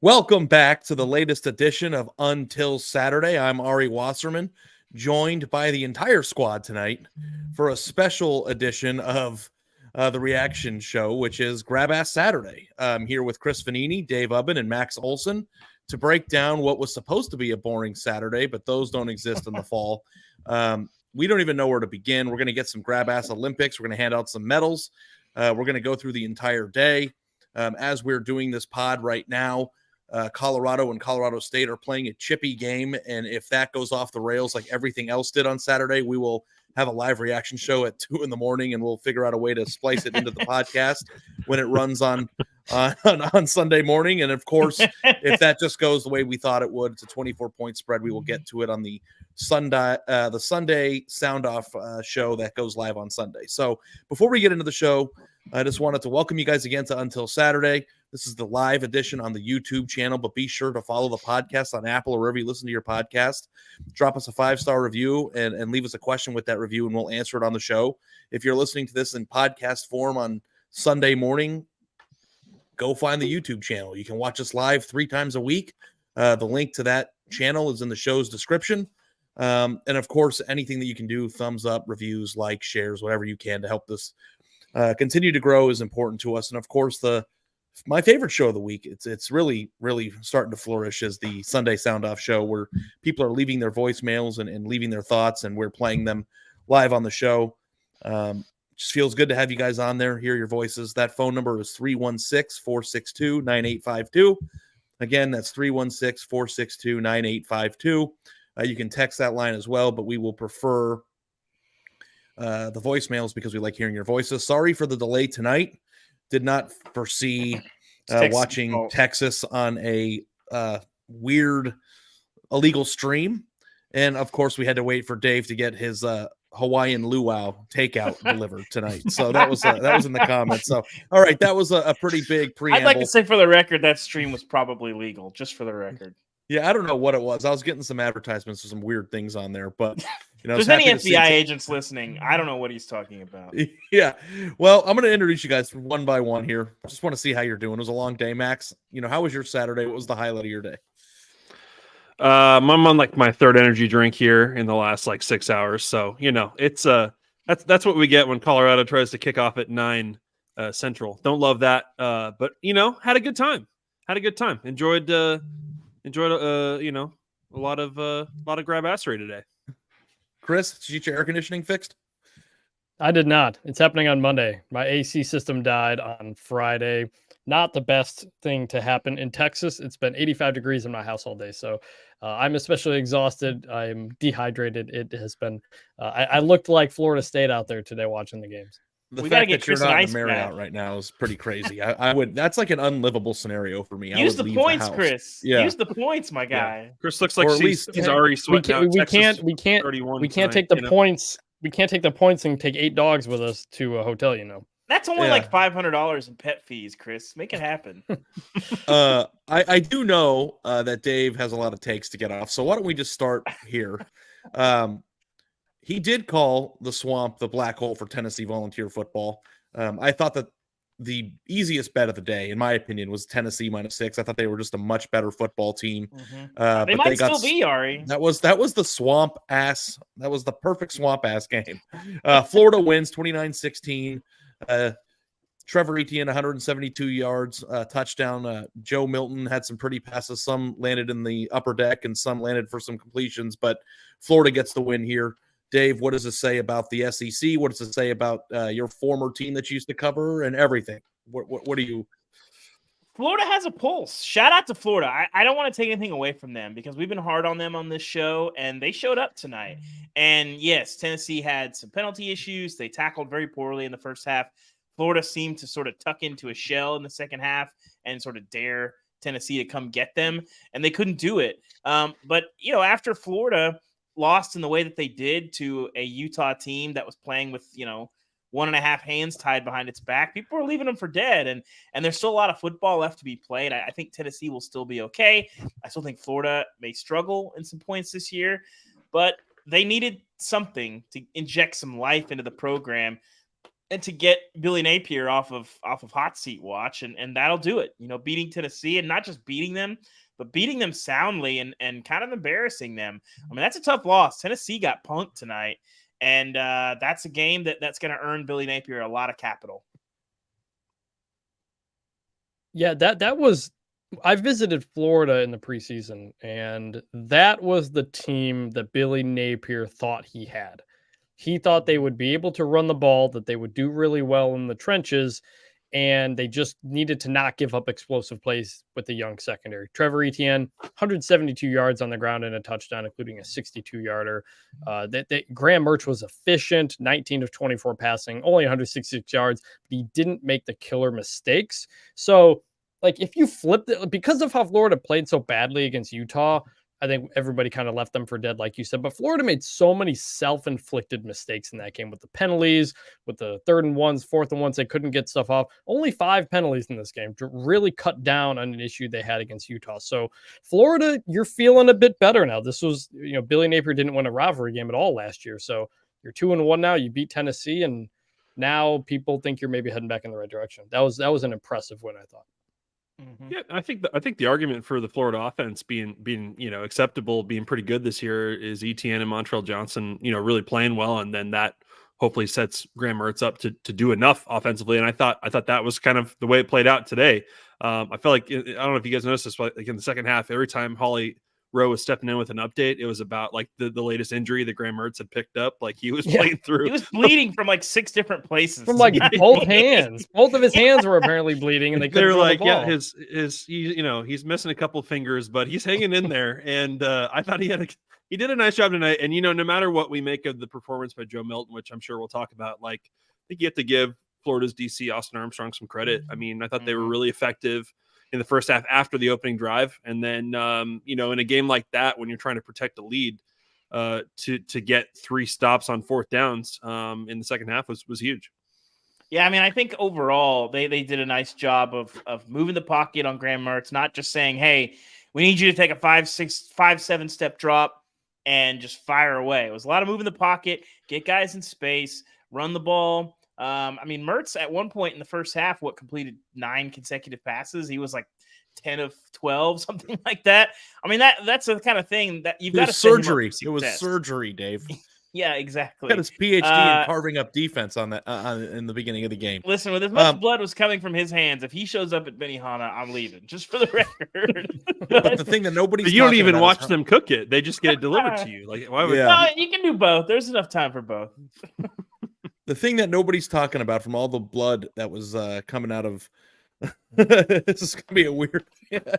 Welcome back to the latest edition of Until Saturday. I'm Ari Wasserman, joined by the entire squad tonight for a special edition of the reaction show, which is Grab Ass Saturday. I'm here with Chris Vanini, Dave Ubben, and Max Olson to break down what was supposed to be a boring Saturday, but those don't exist in the fall. We don't even know where to begin. We're going to get some Grab Ass Olympics. We're going to hand out some medals. We're going to go through the entire day. As we're doing this pod right now, Colorado and Colorado State are playing a chippy game, and if that goes off the rails like everything else did on Saturday, we will have a live reaction show at 2 a.m, and we'll figure out a way to splice it into the podcast when it runs on Sunday morning. And of course, if that just goes the way we thought it would, it's a 24-point spread. We will get to it on the Sunday Sound Off show that goes live on Sunday. So before we get into the show, I just wanted to welcome you guys again to Until Saturday. This is the live edition on the YouTube channel, but be sure to follow the podcast on Apple or wherever you listen to your podcast. Drop us a 5-star review and leave us a question with that review, and we'll answer it on the show. If you're listening to this in podcast form on Sunday morning, go find the YouTube channel. You can watch us live 3 times a week. The link to that channel is in the show's description. And of course, anything that you can do, thumbs up, reviews, likes, shares, whatever you can to help this continue to grow is important to us. And of course, my favorite show of the week, it's really starting to flourish, is the Sunday Sound Off show, where people are leaving their voicemails and leaving their thoughts, and we're playing them live on the show. Just feels good to have you guys on there, hear your voices. That phone number is 316-462-9852. Again, that's 316-462-9852. You can text that line as well, but we will prefer the voicemails because we like hearing your voices. Sorry for the delay tonight. Did not foresee watching Texas on a weird illegal stream. And of course, we had to wait for Dave to get his Hawaiian luau takeout delivered tonight. So that was in the comments. So, all right, that was a pretty big preamble. I'd like to say for the record, that stream was probably legal, just for the record. Yeah, I don't know what it was. I was getting some advertisements for some weird things on there, but there's any FBI agents listening, I don't know what he's talking about. Yeah. Well, I'm going to introduce you guys one by one here. I just want to see how you're doing. It was a long day, Max. How was your Saturday? What was the highlight of your day? I'm on like my third energy drink here in the last 6 hours. So, it's that's what we get when Colorado tries to kick off at 9 Central. Don't love that. But had a good time. Enjoyed a lot of grab assery today. Chris, did you get your air conditioning fixed? I did not. It's happening on Monday. My AC system died on Friday. Not the best thing to happen in Texas. It's been 85 degrees in my house all day, so I'm especially exhausted. I'm dehydrated. It has been. I looked like Florida State out there today watching the games. The fact that you're not in the Marriott right now is pretty crazy. I would. That's like an unlivable scenario for me. Use the points, Chris. Yeah. Use the points, my guy. Yeah. Chris looks like he's already sweating out. We can't take the points. We can't take the points and take 8 dogs with us to a hotel. That's only like $500 in pet fees, Chris. Make it happen. I do know that Dave has a lot of takes to get off. So why don't we just start here? He did call the Swamp the black hole for Tennessee volunteer football. I thought that the easiest bet of the day, in my opinion, was Tennessee -6. I thought they were just a much better football team. Mm-hmm. They might still be, Ari. That was the swamp ass. That was the perfect swamp ass game. Florida wins 29-16. Trevor Etienne, 172 yards, touchdown. Joe Milton had some pretty passes. Some landed in the upper deck and some landed for some completions, but Florida gets the win here. Dave, what does it say about the SEC? What does it say about your former team that you used to cover and everything? What do you? Florida has a pulse. Shout out to Florida. I don't want to take anything away from them because we've been hard on them on this show, and they showed up tonight. And yes, Tennessee had some penalty issues. They tackled very poorly in the first half. Florida seemed to sort of tuck into a shell in the second half and sort of dare Tennessee to come get them, and they couldn't do it. But after Florida lost in the way that they did to a Utah team that was playing with 1.5 hands tied behind its back, people are leaving them for dead, and there's still a lot of football left to be played. I think Tennessee will still be okay. I still think Florida may struggle in some points this year, but they needed something to inject some life into the program. and to get Billy Napier off of hot seat watch, and that'll do it. Beating Tennessee, and not just beating them, but beating them soundly and kind of embarrassing them. I mean, that's a tough loss. Tennessee got punked tonight, and that's a game that's going to earn Billy Napier a lot of capital. Yeah, that was. I visited Florida in the preseason, and that was the team that Billy Napier thought he had. He thought they would be able to run the ball, that they would do really well in the trenches, and they just needed to not give up explosive plays with the young secondary. Trevor Etienne, 172 yards on the ground and a touchdown, including a 62-yarder. Graham Mertz was efficient, 19 of 24 passing, only 166 yards, but he didn't make the killer mistakes. So, if you flipped it, because of how Florida played so badly against Utah, I think everybody kind of left them for dead, like you said. But Florida made so many self-inflicted mistakes in that game with the penalties, with the 3rd and 1s, 4th and 1s. They couldn't get stuff off. Only 5 penalties in this game to really cut down on an issue they had against Utah. So Florida, you're feeling a bit better now. This was, Billy Napier didn't win a rivalry game at all last year. So you're 2-1 now. You beat Tennessee, and now people think you're maybe heading back in the right direction. That was an impressive win, I thought. Mm-hmm. Yeah, I think the argument for the Florida offense being acceptable, being pretty good this year is Etienne and Montrell Johnson, really playing well, and then that hopefully sets Graham Mertz up to do enough offensively. And I thought that was kind of the way it played out today. I feel like, I don't know if you guys noticed this, but in the second half, every time Holly Rowe was stepping in with an update, it was about the latest injury that Graham Mertz had picked up. He was playing through. He was bleeding from 6 different places. From both hands. Both of his hands were apparently bleeding, and they were like, yeah, his he's missing a couple fingers, but he's hanging in there. And I thought he did a nice job tonight. And no matter what we make of the performance by Joe Milton, which I'm sure we'll talk about, I think you have to give Florida's DC Austin Armstrong some credit. I mean, I thought they were really effective in the first half after the opening drive. And then, in a game like that, when you're trying to protect a lead, to get 3 stops on 4th downs in the second half was huge. Yeah, I mean, I think overall they did a nice job of moving the pocket on Graham Mertz, not just saying, hey, we need you to take a 5-7 step drop and just fire away. It was a lot of moving the pocket, get guys in space, run the ball. I mean, Mertz at one point in the first half, completed 9 consecutive passes. He was 10 of 12, something like that. I mean, that's the kind of thing that you've got to surgery. It was surgery, Dave. Yeah, exactly. He got his PhD in carving up defense on that in the beginning of the game. Listen, with as much blood was coming from his hands, if he shows up at Benihana, I'm leaving. Just for the record. But the thing that nobody's you don't even watch them cook it; they just get it delivered to you. Why would? Well, you can do both. There's enough time for both. The thing that nobody's talking about from all the blood that was coming out of this is gonna be a weird.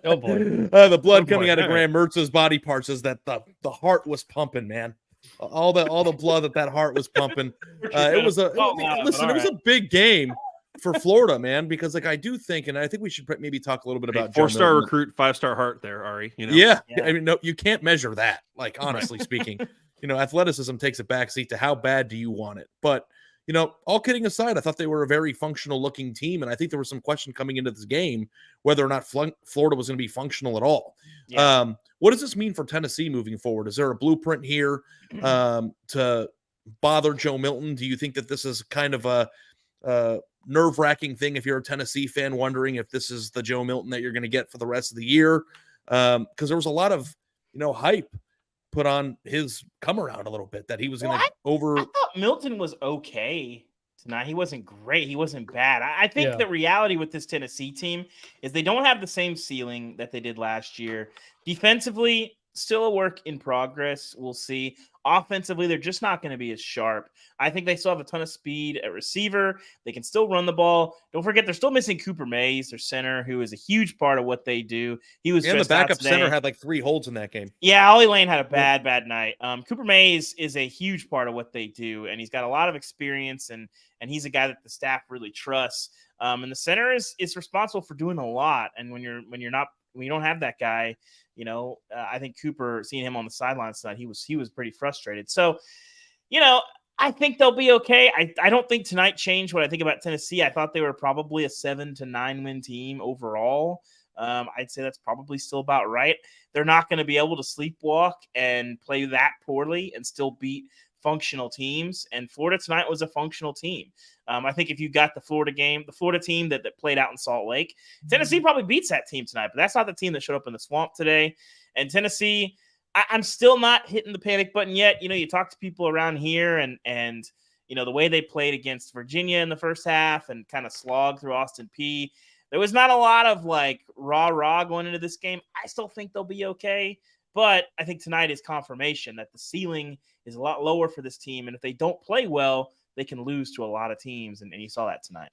Oh boy, the blood coming out of Graham Mertz's body parts is that the heart was pumping, man. All the blood that heart was pumping. It was it was a big game for Florida, man, because I do think, and I think we should maybe talk a little bit about 4-star recruit, 5-star heart there, Ari. Yeah. I mean, no, you can't measure that. Honestly speaking, athleticism takes a backseat to how bad do you want it. But all kidding aside, I thought they were a very functional looking team, and I think there was some question coming into this game whether or not Florida was going to be functional at all. Yeah. What does this mean for Tennessee moving forward? Is there a blueprint here to bother Joe Milton? Do you think that this is kind of a nerve-wracking thing if you're a Tennessee fan, wondering if this is the Joe Milton that you're going to get for the rest of the year? Because there was a lot of hype put on his come around a little bit that he was going to over. I thought Milton was okay tonight. He wasn't great. He wasn't bad. I think the reality with this Tennessee team is they don't have the same ceiling that they did last year. Defensively, still a work in progress. We'll see. Offensively, they're just not going to be as sharp. I think they still have a ton of speed at receiver. They can still run the ball. Don't forget, they're still missing Cooper Mays, their center, who is a huge part of what they do. He was and the backup center had 3 holds in that game. Yeah, Ollie Lane had a bad night. Cooper Mays is a huge part of what they do, and he's got a lot of experience, and he's a guy that the staff really trusts. And the center is responsible for doing a lot. And when you don't have that guy, I think Cooper, seeing him on the sidelines tonight, he was pretty frustrated. So, I think they'll be okay. I don't think tonight changed what I think about Tennessee. I thought they were probably a 7 to 9 win team overall. I'd say that's probably still about right. They're not going to be able to sleepwalk and play that poorly and still beat functional teams, and Florida tonight was a functional team. I think if you got the Florida team that played out in Salt Lake, Tennessee probably beats that team tonight, but that's not the team that showed up in the swamp today. And Tennessee, I'm still not hitting the panic button yet. You talk to people around here and the way they played against Virginia in the first half and kind of slogged through Austin Peay. There was not a lot of like rah going into this game. I still think they'll be okay, but I think tonight is confirmation that the ceiling is a lot lower for this team. And if they don't play well, they can lose to a lot of teams. And you saw that tonight.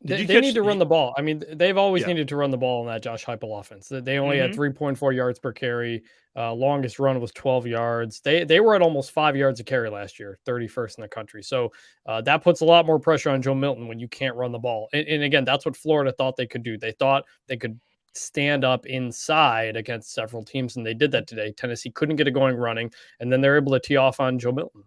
They need to run the ball. I mean, they've always needed to run the ball in that Josh Heupel offense. They only had 3.4 yards per carry. Longest run was 12 yards. They were at almost 5 yards a carry last year, 31st in the country. So that puts a lot more pressure on Joe Milton when you can't run the ball. And again, that's what Florida thought they could do. They thought they could stand up inside against several teams, and they did that today. Tennessee couldn't get it going running, and then they're able to tee off on Joe Milton.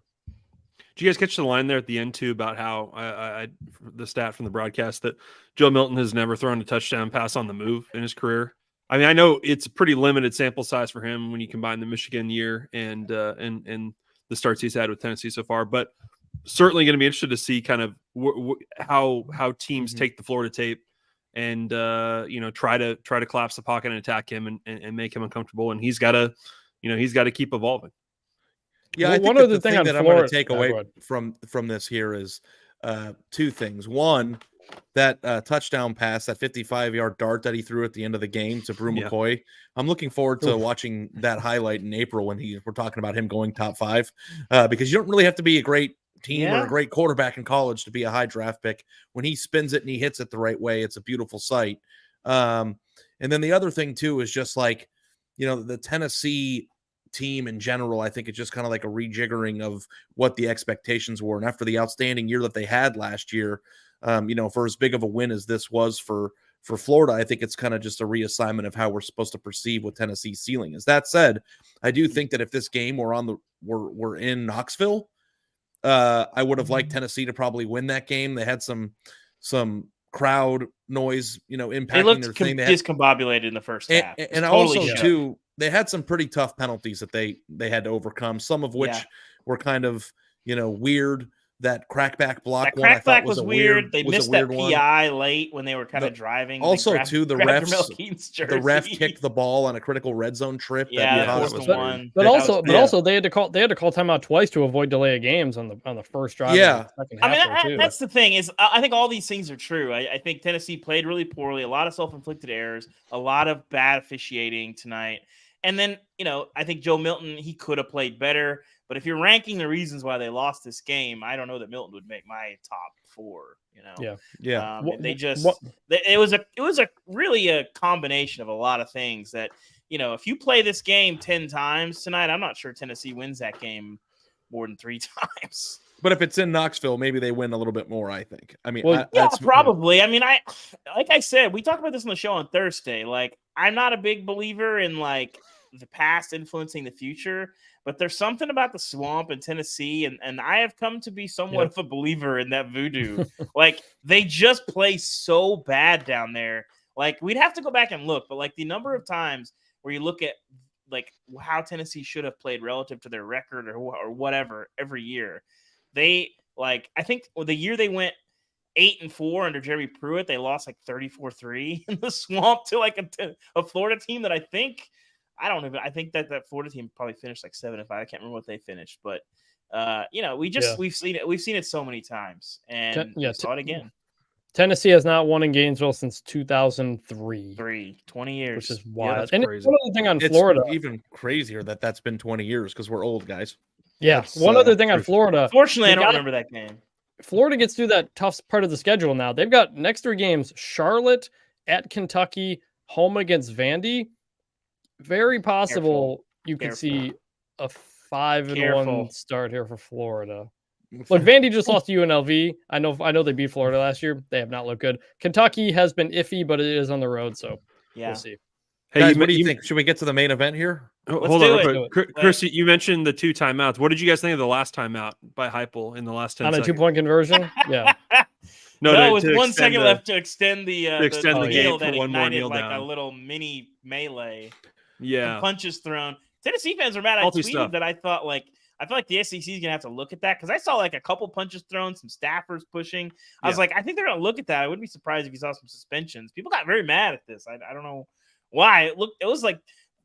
Did you guys catch the line there at the end too about how I the stat from the broadcast that Joe Milton has never thrown a touchdown pass on the move in his career? I mean, I know it's a pretty limited sample size for him when you combine the Michigan year and the starts he's had with Tennessee so far, but certainly going to be interested to see kind of how teams take the Florida tape and try to collapse the pocket and attack him and make him uncomfortable. And he's got to keep evolving. Yeah, I think one that other the thing thing on that I'm Florida, going to take away from this here is two things. One, that touchdown pass, that 55-yard dart that he threw at the end of the game to Brew McCoy. I'm looking forward to watching that highlight in April when we're talking about him going top 5, because you don't really have to be a great team or a great quarterback in college to be a high draft pick. When he spins it and he hits it the right way, it's a beautiful sight. And then the other thing too is just like, the Tennessee team in general, I think it's just kind of like a rejiggering of what the expectations were. And after the outstanding year that they had last year, for as big of a win as this was for Florida, I think it's kind of just a reassignment of how we're supposed to perceive what Tennessee's ceiling is. That said, I do think that if this game were in Knoxville, I would have liked Tennessee to probably win that game. They had some crowd noise, impacting they looked their thing. They discombobulated in the first half. And totally also too, they had some pretty tough penalties that they had to overcome, some of which were kind of, weird. That crackback block that one I thought was weird. They missed that PI late when they were kind of driving. Also, too, the ref kicked the ball on a critical red zone trip. But also they had to call timeout twice to avoid delay of games on the first drive. Yeah, that's the thing is I think all these things are true. I think Tennessee played really poorly, a lot of self-inflicted errors, a lot of bad officiating tonight. And then, I think Joe Milton, he could have played better. But if you're ranking the reasons why they lost this game, I don't know that Milton would make my top 4. Yeah. It was really a combination of a lot of things that, if you play this game 10 times tonight, I'm not sure Tennessee wins that game more than 3 times. But if it's in Knoxville, maybe they win a little bit more, I think. I mean, that's probably. I mean, like I said, we talked about this on the show on Thursday. Like, I'm not a big believer in like the past influencing the future, but there's something about the swamp in Tennessee, and I have come to be somewhat of a believer in that voodoo. Like, they just play so bad down there. Like, we'd have to go back and look, but like the number of times where you look at like how Tennessee should have played relative to their record or whatever every year. They I think the year they went 8-4 under Jerry Pruitt, they lost like 34-3 in the swamp to like a Florida team that I think that Florida team probably finished like 7-5. I can't remember what they finished, but we've seen it so many times, and we saw it again. Tennessee has not won in Gainesville since 2003. 20 years, which is wild. That's and crazy. One other thing on Florida, even crazier that's been 20 years because we're old guys. Yeah. One other thing on Florida. Fortunately, I don't remember that game. Florida gets through that tough part of the schedule now. They've got next 3 games: Charlotte, at Kentucky, home against Vandy. Very possible you could see a 5-1 start here for Florida. Look, Vandy just lost to UNLV. I know they beat Florida last year. They have not looked good. Kentucky has been iffy, but it is on the road, so we'll see. Hey, guys, what do you think? Should we get to the main event here? Hold on, Chris. You mentioned the 2 timeouts. What did you guys think of the last timeout by Heupel in the last 10 seconds? On a 2-point conversion? Yeah. No, with 1 second left to extend the game for one more kneel like down. a little mini melee. Yeah, punches thrown. Tennessee fans are mad. I tweeted that I thought like I feel like the SEC is gonna have to look at that because I saw like a couple punches thrown, some staffers pushing. I was Yeah. like, I think they're gonna look at that. I wouldn't be surprised if you saw some suspensions. People got very mad at this. I don't know why. It was like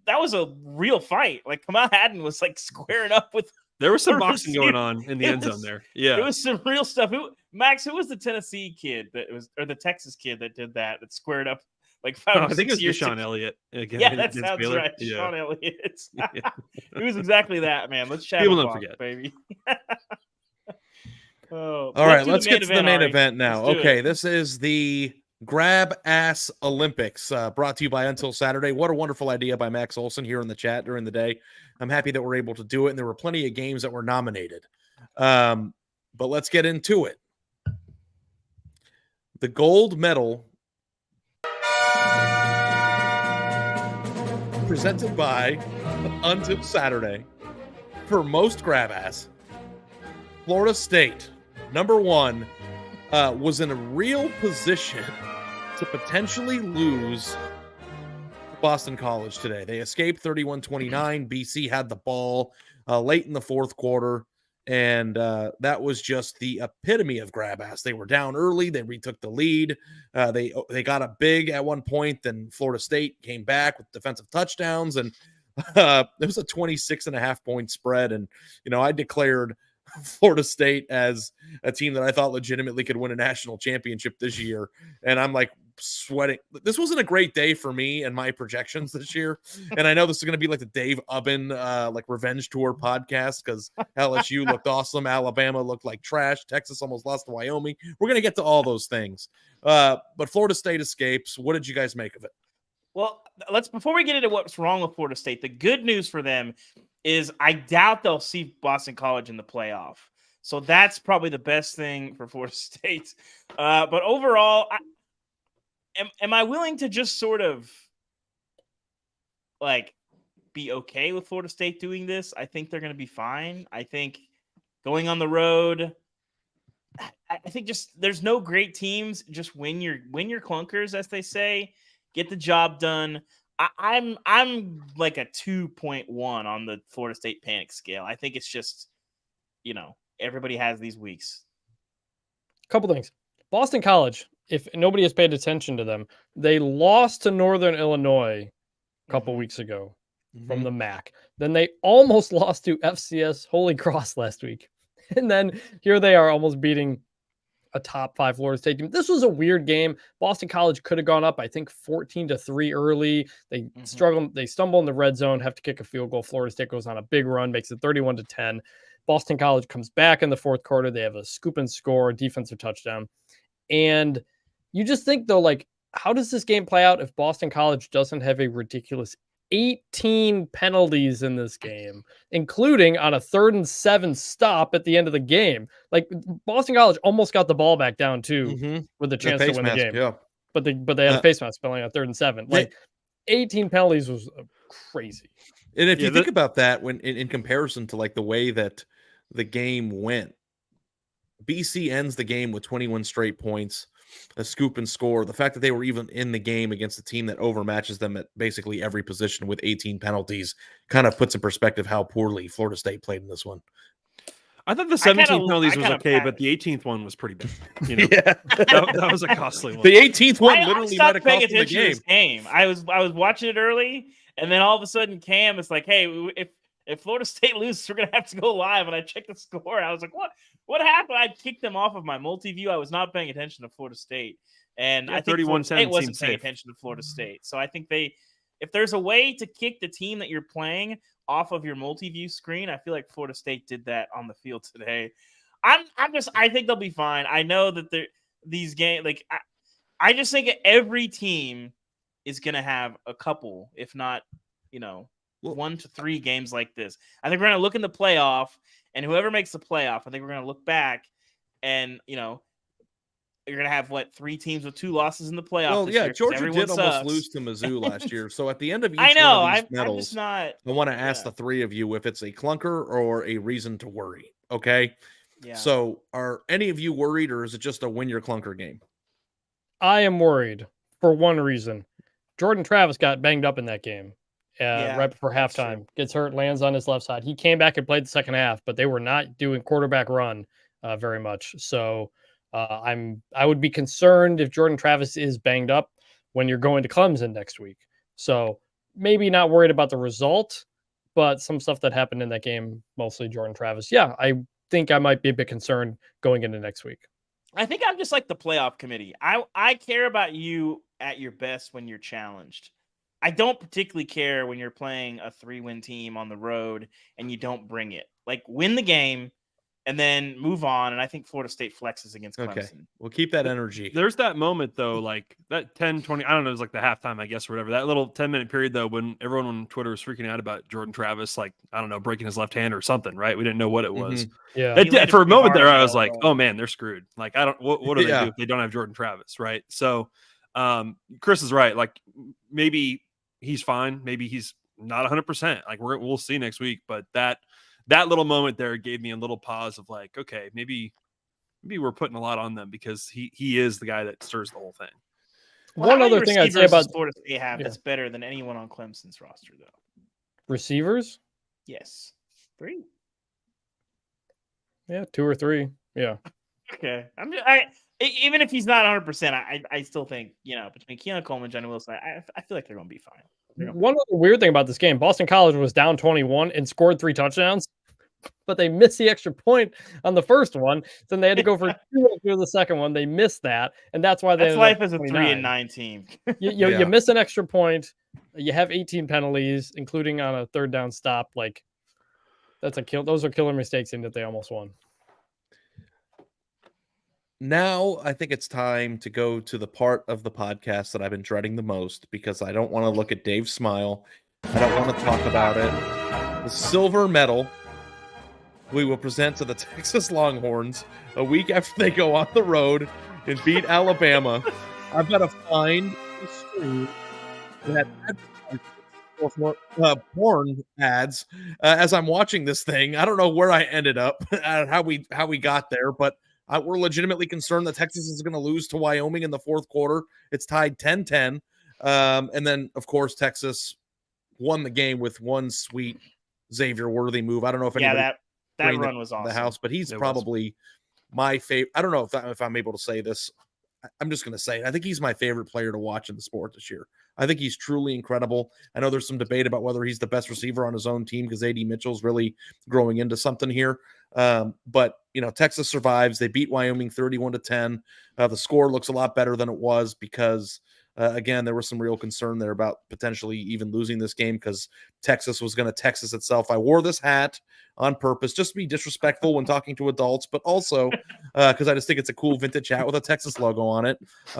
that was a real fight. Like Kamal Hadden was like squaring up with. There was some the boxing receiver. going on in the It end zone was- there. It Yeah. was some real stuff. Max, who was the Tennessee kid or the Texas kid that did that squared up like 5 Oh, or I think it 6 was years Deshaun ago? Elliott. Again, Yeah, that against sounds Baylor. right. Yeah. Sean Elliott. Yeah. It was exactly that, man. Let's chat People don't about forget. baby. Oh, All right, let's get to the main Ari. event now. Let's do Okay, it. this is the Grab Ass Olympics brought to you by Until Saturday. What a wonderful idea by Max Olson here in the chat during the day. I'm happy that we're able to do it, and there were plenty of games that were nominated. But let's get into it. The gold medal presented by Until Saturday for most grab ass. Florida State, number one, was in a real position to potentially lose Boston College today. They escaped 31-29. BC had the ball late in the fourth quarter, and that was just the epitome of grab ass. They were down early. They retook the lead. They got a big at one point. Then Florida State came back with defensive touchdowns, and it was a 26.5-point spread. And, I declared Florida State as a team that I thought legitimately could win a national championship this year. And I'm like sweating. This wasn't a great day for me and my projections this year. And I know this is going to be like the Dave Ubben, like revenge tour podcast, because LSU looked awesome. Alabama looked like trash. Texas almost lost to Wyoming. We're going to get to all those things. But Florida State escapes. What did you guys make of it? Well, before we get into what's wrong with Florida State, the good news for them is I doubt they'll see Boston College in the playoff. So that's probably the best thing for Florida State. But overall, am I willing to just sort of like be okay with Florida State doing this? I think they're going to be fine. I think going on the road, I think just there's no great teams. Just win your clunkers, as they say. Get the job done. I'm like a 2.1 on the Florida State panic scale. I think it's just, everybody has these weeks. Couple things. Boston College, if nobody has paid attention to them, they lost to Northern Illinois a couple weeks ago from the MAC. Then they almost lost to FCS Holy Cross last week. And then here they are almost beating a top 5 Florida State team. This was a weird game. Boston College could have gone up, I think, 14-3 early. They struggled. They stumble in the red zone, have to kick a field goal. Florida State goes on a big run, makes it 31-10. Boston College comes back in the fourth quarter. They have a scoop and score, a defensive touchdown. And you just think, though, like, how does this game play out if Boston College doesn't have a ridiculous 18 penalties in this game, including on a 3rd and 7 stop at the end of the game? Like, Boston College almost got the ball back down too with a chance to win the game. Yeah. But they had a face mask spelling on 3rd and 7. Like, 18 penalties was crazy. And if you think about that, when in comparison to like the way that the game went, BC ends the game with 21 straight points, a scoop and score. The fact that they were even in the game against a team that overmatches them at basically every position with 18 penalties kind of puts in perspective how poorly Florida State played in this one. I thought the 17 penalties was okay, but the 18th one was pretty bad. Yeah, that was a costly one. The 18th one literally might have paying cost them the attention to this game. I was watching it early, and then all of a sudden, Cam is like, "Hey, if Florida State loses, we're gonna have to go live." And I checked the score. I was like, "What happened?" I kicked them off of my multi-view. I was not paying attention to Florida State, and I think Florida State wasn't paying attention to Florida State. So I think if there's a way to kick the team that you're playing off of your multi-view screen, I feel like Florida State did that on the field today. I think they'll be fine. I know that these games, like I just think every team is gonna have a couple, if not, 1 to 3 games like this. I think we're gonna look in the playoff, and whoever makes the playoff, I think we're gonna look back, and you're gonna have 3 teams with 2 losses in the playoff. Well, this yeah, year, Georgia did sucks. almost lose to Mizzou last year. So at the end of each I know, one of these I'm medals, just not. I want to ask the 3 of you if it's a clunker or a reason to worry. Okay. Yeah. So are any of you worried, or is it just a win your clunker game? I am worried for one reason. Jordan Travis got banged up in that game. right before halftime. Gets hurt, lands on his left side. He came back and played the second half, but they were not doing quarterback run very much. So I would be concerned if Jordan Travis is banged up when you're going to Clemson next week. So maybe not worried about the result, but some stuff that happened in that game, mostly Jordan Travis. Yeah, I think I might be a bit concerned going into next week. I think I'm just like the playoff committee. I care about you at your best when you're challenged. I don't particularly care when you're playing a 3-win team on the road and you don't bring it. Like, win the game and then move on. And I think Florida State flexes against Clemson. Okay, we'll keep that energy. There's that moment, though, like that 10, 20, I don't know, it was like the halftime, I guess, or whatever. That little 10-minute period, though, when everyone on Twitter was freaking out about Jordan Travis, like, I don't know, breaking his left hand or something, right? We didn't know what it was. Yeah. For a moment there, I was like, oh, man, they're screwed. Like, what do they do if they don't have Jordan Travis, right? So Chris is right. Like, maybe he's fine. Maybe he's not 100%. Like, we'll see next week. But that little moment there gave me a little pause of like, okay, maybe we're putting a lot on them because he is the guy that stirs the whole thing. One other thing I'd say about Florida State that's better than anyone on Clemson's roster, though. Receivers? Yes. 3. Yeah, 2 or 3. Yeah. Okay. Even if he's not 100%, I still think, between Keon Coleman and Johnny Wilson, I feel like they're going to be fine. One other weird thing about this game, Boston College was down 21 and scored 3 touchdowns, but they missed the extra point on the first one. Then they had to go for 2 through the second one. They missed that, and that's why that's life as a 3-9 team. You miss an extra point. You have 18 penalties, including on a 3rd down stop. Like, that's a kill. Those are killer mistakes, in that they almost won. Now, I think it's time to go to the part of the podcast that I've been dreading the most, because I don't want to look at Dave's smile. I don't want to talk about it. The silver medal we will present to the Texas Longhorns a week after they go on the road and beat Alabama. I've got to find a stream that porn ads as I'm watching this thing. I don't know where I ended up, how we got there, but we're legitimately concerned that Texas is going to lose to Wyoming in the 4th quarter. It's tied 10-10. And then, of course, Texas won the game with one sweet Xavier Worthy move. I don't know if anybody that run was awesome. The house, but he's probably my favorite. I don't know if I'm able to say this. I'm just going to say it. I think he's my favorite player to watch in the sport this year. I think he's truly incredible. I know there's some debate about whether he's the best receiver on his own team because A.D. Mitchell's really growing into something here. But, Texas survives. They beat Wyoming 31-10. The score looks a lot better than it was because, again, there was some real concern there about potentially even losing this game because Texas was going to Texas itself. I wore this hat on purpose just to be disrespectful when talking to adults, but also because I just think it's a cool vintage hat with a Texas logo on it.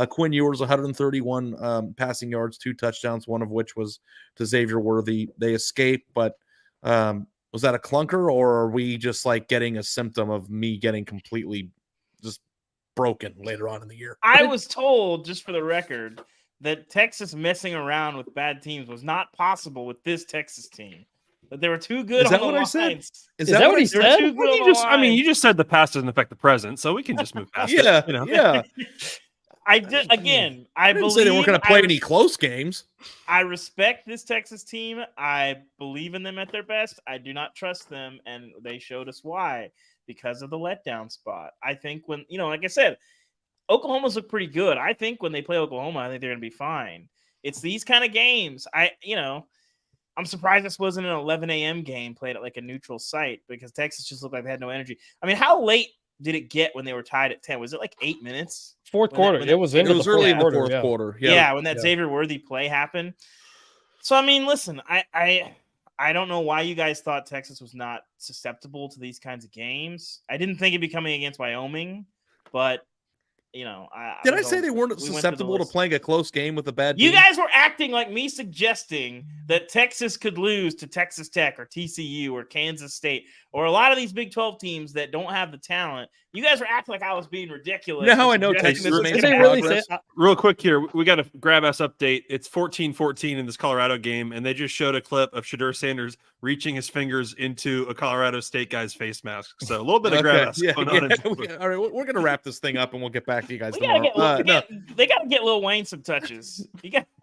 Quinn Ewers, 131 passing yards, 2 touchdowns, one of which was to Xavier Worthy. They escaped, but was that a clunker, or are we just like getting a symptom of me getting completely just broken later on in the year? I was told, just for the record, that Texas messing around with bad teams was not possible with this Texas team. That they were too good. Is that what I said? Is that what he said? You just said the past doesn't affect the present, so we can just move past it. Yeah. I did again. I believe say they weren't going to play any close games. I respect this Texas team. I believe in them at their best. I do not trust them, and they showed us why because of the letdown spot. I think when like I said, Oklahoma's look pretty good. I think when they play Oklahoma, I think they're going to be fine. It's these kind of games. I'm surprised this wasn't an 11 a.m. game played at like a neutral site because Texas just looked like they had no energy. I mean, how late did it get when they were tied at 10? Was it like 8 minutes? 4th quarter. It was early in the 4th quarter. Yeah, when that Xavier Worthy play happened. So, I mean, listen, I don't know why you guys thought Texas was not susceptible to these kinds of games. I didn't think it'd be coming against Wyoming, but did I say they weren't susceptible to playing a close game with a bad team? You guys were acting like me suggesting that Texas could lose to Texas Tech or TCU or Kansas State or a lot of these Big 12 teams that don't have the talent You guys were acting like I was being ridiculous. You know how I know suggesting Texas this made was Did some they gonna really happen. say? Real quick here, we got a grab ass update. It's 14-14 in this Colorado game, and they just showed a clip of Shadur Sanders reaching his fingers into a Colorado State guy's face mask. So a little bit of grab ass going on. All right, we're gonna wrap this thing up, and we'll get back to you guys We gotta tomorrow. get, they gotta get Lil Wayne some touches.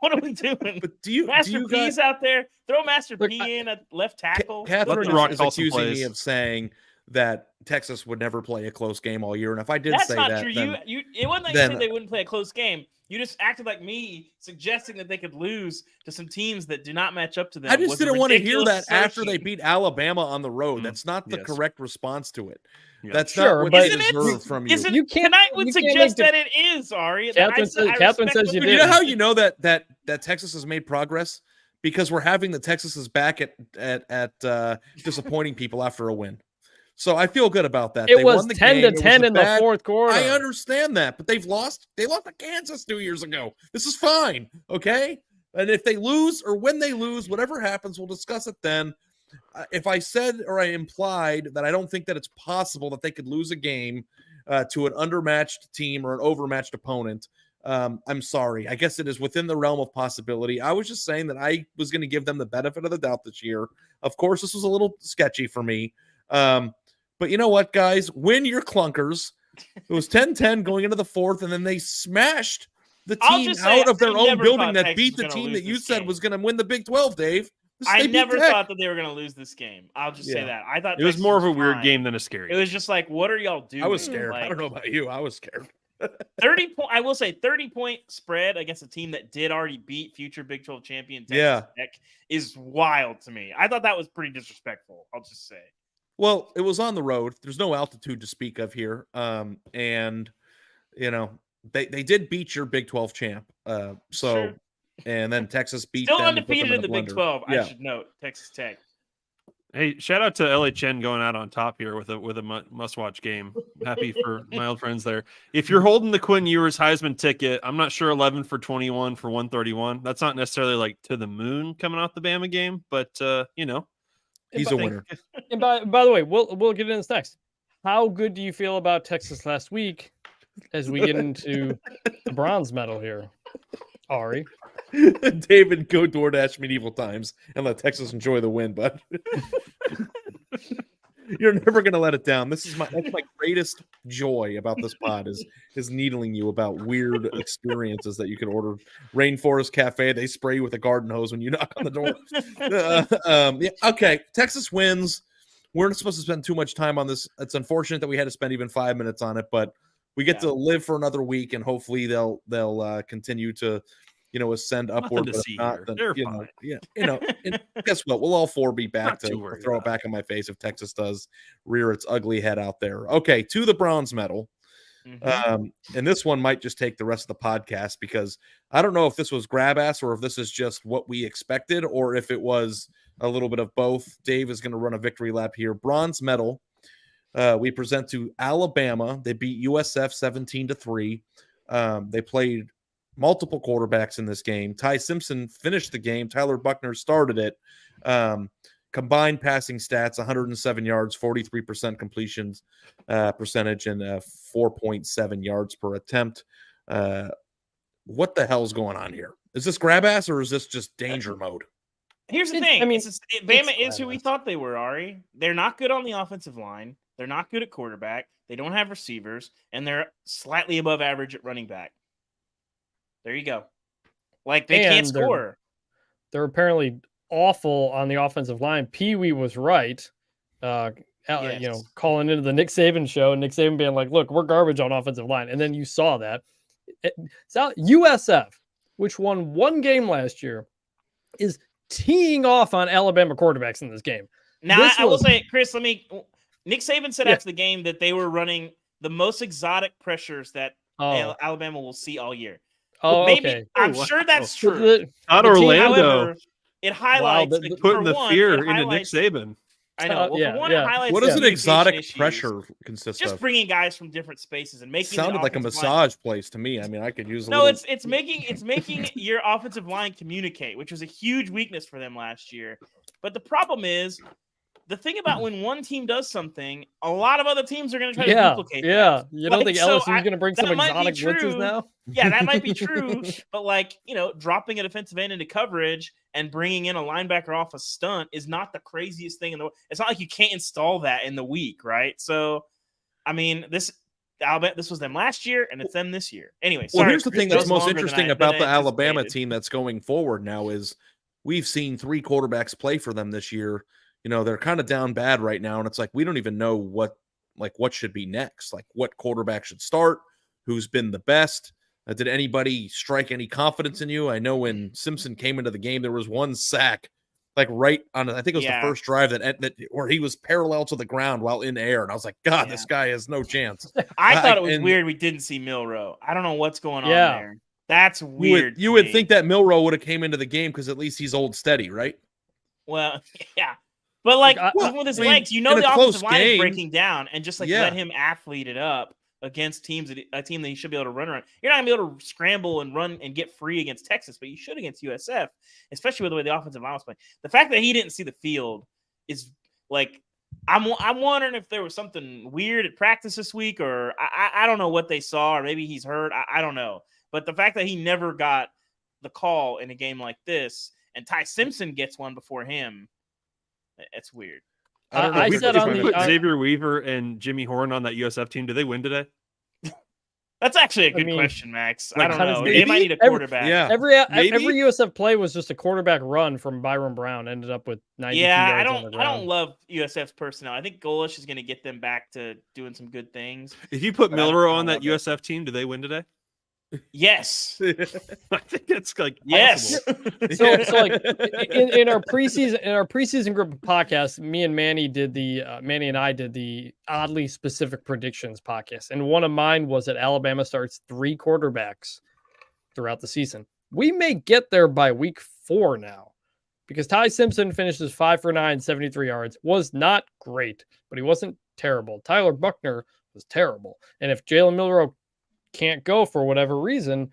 What are we doing? But do you Master guys, P's out there? Throw Master Look, P in at left tackle. Catherine Let The Rock is call some accusing plays. me of saying that Texas would never play a close game all year, and if I did That's say not that, true. then It wasn't like you then- said they wouldn't play a close game. You just acted like me, suggesting that they could lose to some teams that do not match up to them. I just was a didn't want to hear that ridiculous after they assertion. beat Alabama on the road. Mm, That's not the yes. correct response to it. Yeah. That's Sure, not what but- they Isn't it? deserve from you. Isn't You can't- tonight would you can't suggest make that it is, Ari. Catherine says you You did. know how you know that Texas has made progress? Because we're having the Texas back at disappointing people after a win. So I feel good about that. It They was won the 10 game. to It was 10 a in the bad- fourth quarter. I understand that, but they've lost. They lost to Kansas 2 years ago. This is fine, okay? And if they lose or when they lose, whatever happens, we'll discuss it then. If I said or I implied that I don't think that it's possible that they could lose a game to an undermatched team or an overmatched opponent, I'm sorry. I guess it is within the realm of possibility. I was just saying that I was going to give them the benefit of the doubt this year. Of course, this was a little sketchy for me. But you know what, guys? Win your clunkers. It was 10-10 going into the fourth, and then they smashed the I'll team just say, out of their I own never building thought that Texas beat was the gonna team lose that you this said game. was going to win the Big 12, Dave. I They beat never Tech. thought that they were going to lose this game. I'll just say Yeah. that. I thought It was Texas more of a weird fine. game than a scary. It was just like, what are y'all doing? I was scared. I Like, don't know about you. I was scared. 30 point. I will say 30-point spread against a team that did already beat future Big 12 champion Texas Yeah. Tech is wild to me. I thought that was pretty disrespectful. I'll just say. Well, it was on the road. There's no altitude to speak of here. And you know, they did beat your Big 12 champ. Sure. And then Texas beat Still them to put them undefeated in the Big blender. 12. Yeah. I should note Texas Tech. Hey, shout out to LHN going out on top here with a must-watch game. Happy for my old friends there. If you're holding the Quinn Ewers Heisman ticket, I'm not sure 11 for 21 for 131. That's not necessarily like to the moon coming off the Bama game, but you know, He's a winner. And by the way, we'll get into this next. How good do you feel about Texas last week as we get into the bronze medal here, Ari? David, go DoorDash medieval times and let Texas enjoy the win, bud. You're never gonna let it down. That's my greatest joy about this pod is needling you about weird experiences that you can order. Rainforest Cafe, they spray you with a garden hose when you knock on the door. Yeah, okay, Texas wins. We're not supposed to spend too much time on this. It's unfortunate that we had to spend even 5 minutes on it, but we get to live for another week, and hopefully they'll continue to ascend upward. to But if see not, here. then, They're fine. fine. And guess what? We'll all four be back Not to too worried throw it about back in my face if Texas does rear its ugly head out there. Okay, to the bronze medal. Mhm. And this one might just take the rest of the podcast because I don't know if this was grab ass or if this is just what we expected or if it was a little bit of both. Dave is going to run a victory lap here. Bronze medal. We present to Alabama. They beat USF 17-3. They played multiple quarterbacks in this game. Ty Simpson finished the game. Tyler Buckner started it. Combined passing stats, 107 yards, 43% completions percentage, and 4.7 yards per attempt. What the hell's going on here? Is this grab ass or is this just danger mode? Here's the It's- thing. I mean, Bama it's is who we thought they were, Ari. They're not good on the offensive line. They're not good at quarterback. They don't have receivers, and they're slightly above average at running back. There you go. Like, they can't And they're- score. They're apparently awful on the offensive line. Pee Wee was right. Yes. Calling into the Nick Saban show, and Nick Saban being like, "Look, we're garbage on offensive line," and then you saw that. USF, which won one game last year, is teeing off on Alabama quarterbacks in this game. Now, This I will was- say, Chris, Nick Saban said Yeah. after the game that they were running the most exotic pressures that Oh, Alabama will see all year. okay. Maybe I'm Oh, sure that's So true. Not The team- Orlando However, it highlights the- that, putting for the one, fear it into Nick highlights- Saban. I know. Well, yeah, for one, yeah. it highlights What the does an communication exotic issues. pressure consist Just of? bringing guys from different spaces and making the Sounded like a offensive line- massage place to me. I mean, I could use a No, little... it's making your offensive line communicate, which was a huge weakness for them last year. But the problem is the thing about when one team does something, a lot of other teams are going to try to duplicate that. Yeah. You don't Like, think so LSU is going to bring some that might be exotic blitzes true. now? Yeah, that might be true. But like, dropping a defensive end into coverage and bringing in a linebacker off a stunt is not the craziest thing in the world. It's not like you can't install that in the week, right? So, I mean, this was them last year, and it's them this year. Anyway, Well, sorry, here's the thing that that's was most longer than interesting I about the Alabama anticipated. team that's going forward now is we've seen 3 quarterbacks play for them this year. They're kind of down bad right now, and it's like we don't even know what should be next. Like, what quarterback should start? Who's been the best? Did anybody strike any confidence in you? I know when Simpson came into the game, there was one sack, like right on, I think it was the first drive that where he was parallel to the ground while in air, and I was like, God, this guy has no chance. I thought it was weird we didn't see Milroe. I don't know what's going on there. That's weird. You would think that Milroe would have came into the game because at least he's old steady, right? Well, yeah. But like even with his legs, the offensive line is breaking down, and just let him athlete it up against a team that he should be able to run around. You're not gonna be able to scramble and run and get free against Texas, but you should against USF, especially with the way the offensive line was playing. The fact that he didn't see the field is like, I'm wondering if there was something weird at practice this week, or I don't know what they saw, or maybe he's hurt. I don't know. But the fact that he never got the call in a game like this, and Ty Simpson gets one before him, it's weird. I don't know. I If said we on put the Xavier Weaver and Jimmy Horn on that USF team, do they win today? That's actually a good question, Max. like, I don't know. maybe? They might need a quarterback. Every Maybe? USF play was just a quarterback run from Byron Brown. Ended up with 92 yards on the ground. I don't love USF's personnel. I think Golish is going to get them back to doing some good things. If you put But I Milroe on don't that love USF team, do they win today? Yes. I think that's like Yes. possible. So like in our preseason group of podcasts, me and Manny and I did the oddly specific predictions podcast, and one of mine was that Alabama starts 3 quarterbacks throughout the season. We may get there by week 4 now, because Ty Simpson finishes 5 for 9, 73 yards, was not great, but he wasn't terrible. Tyler Buckner was terrible, and if Jalen Milroe can't go for whatever reason,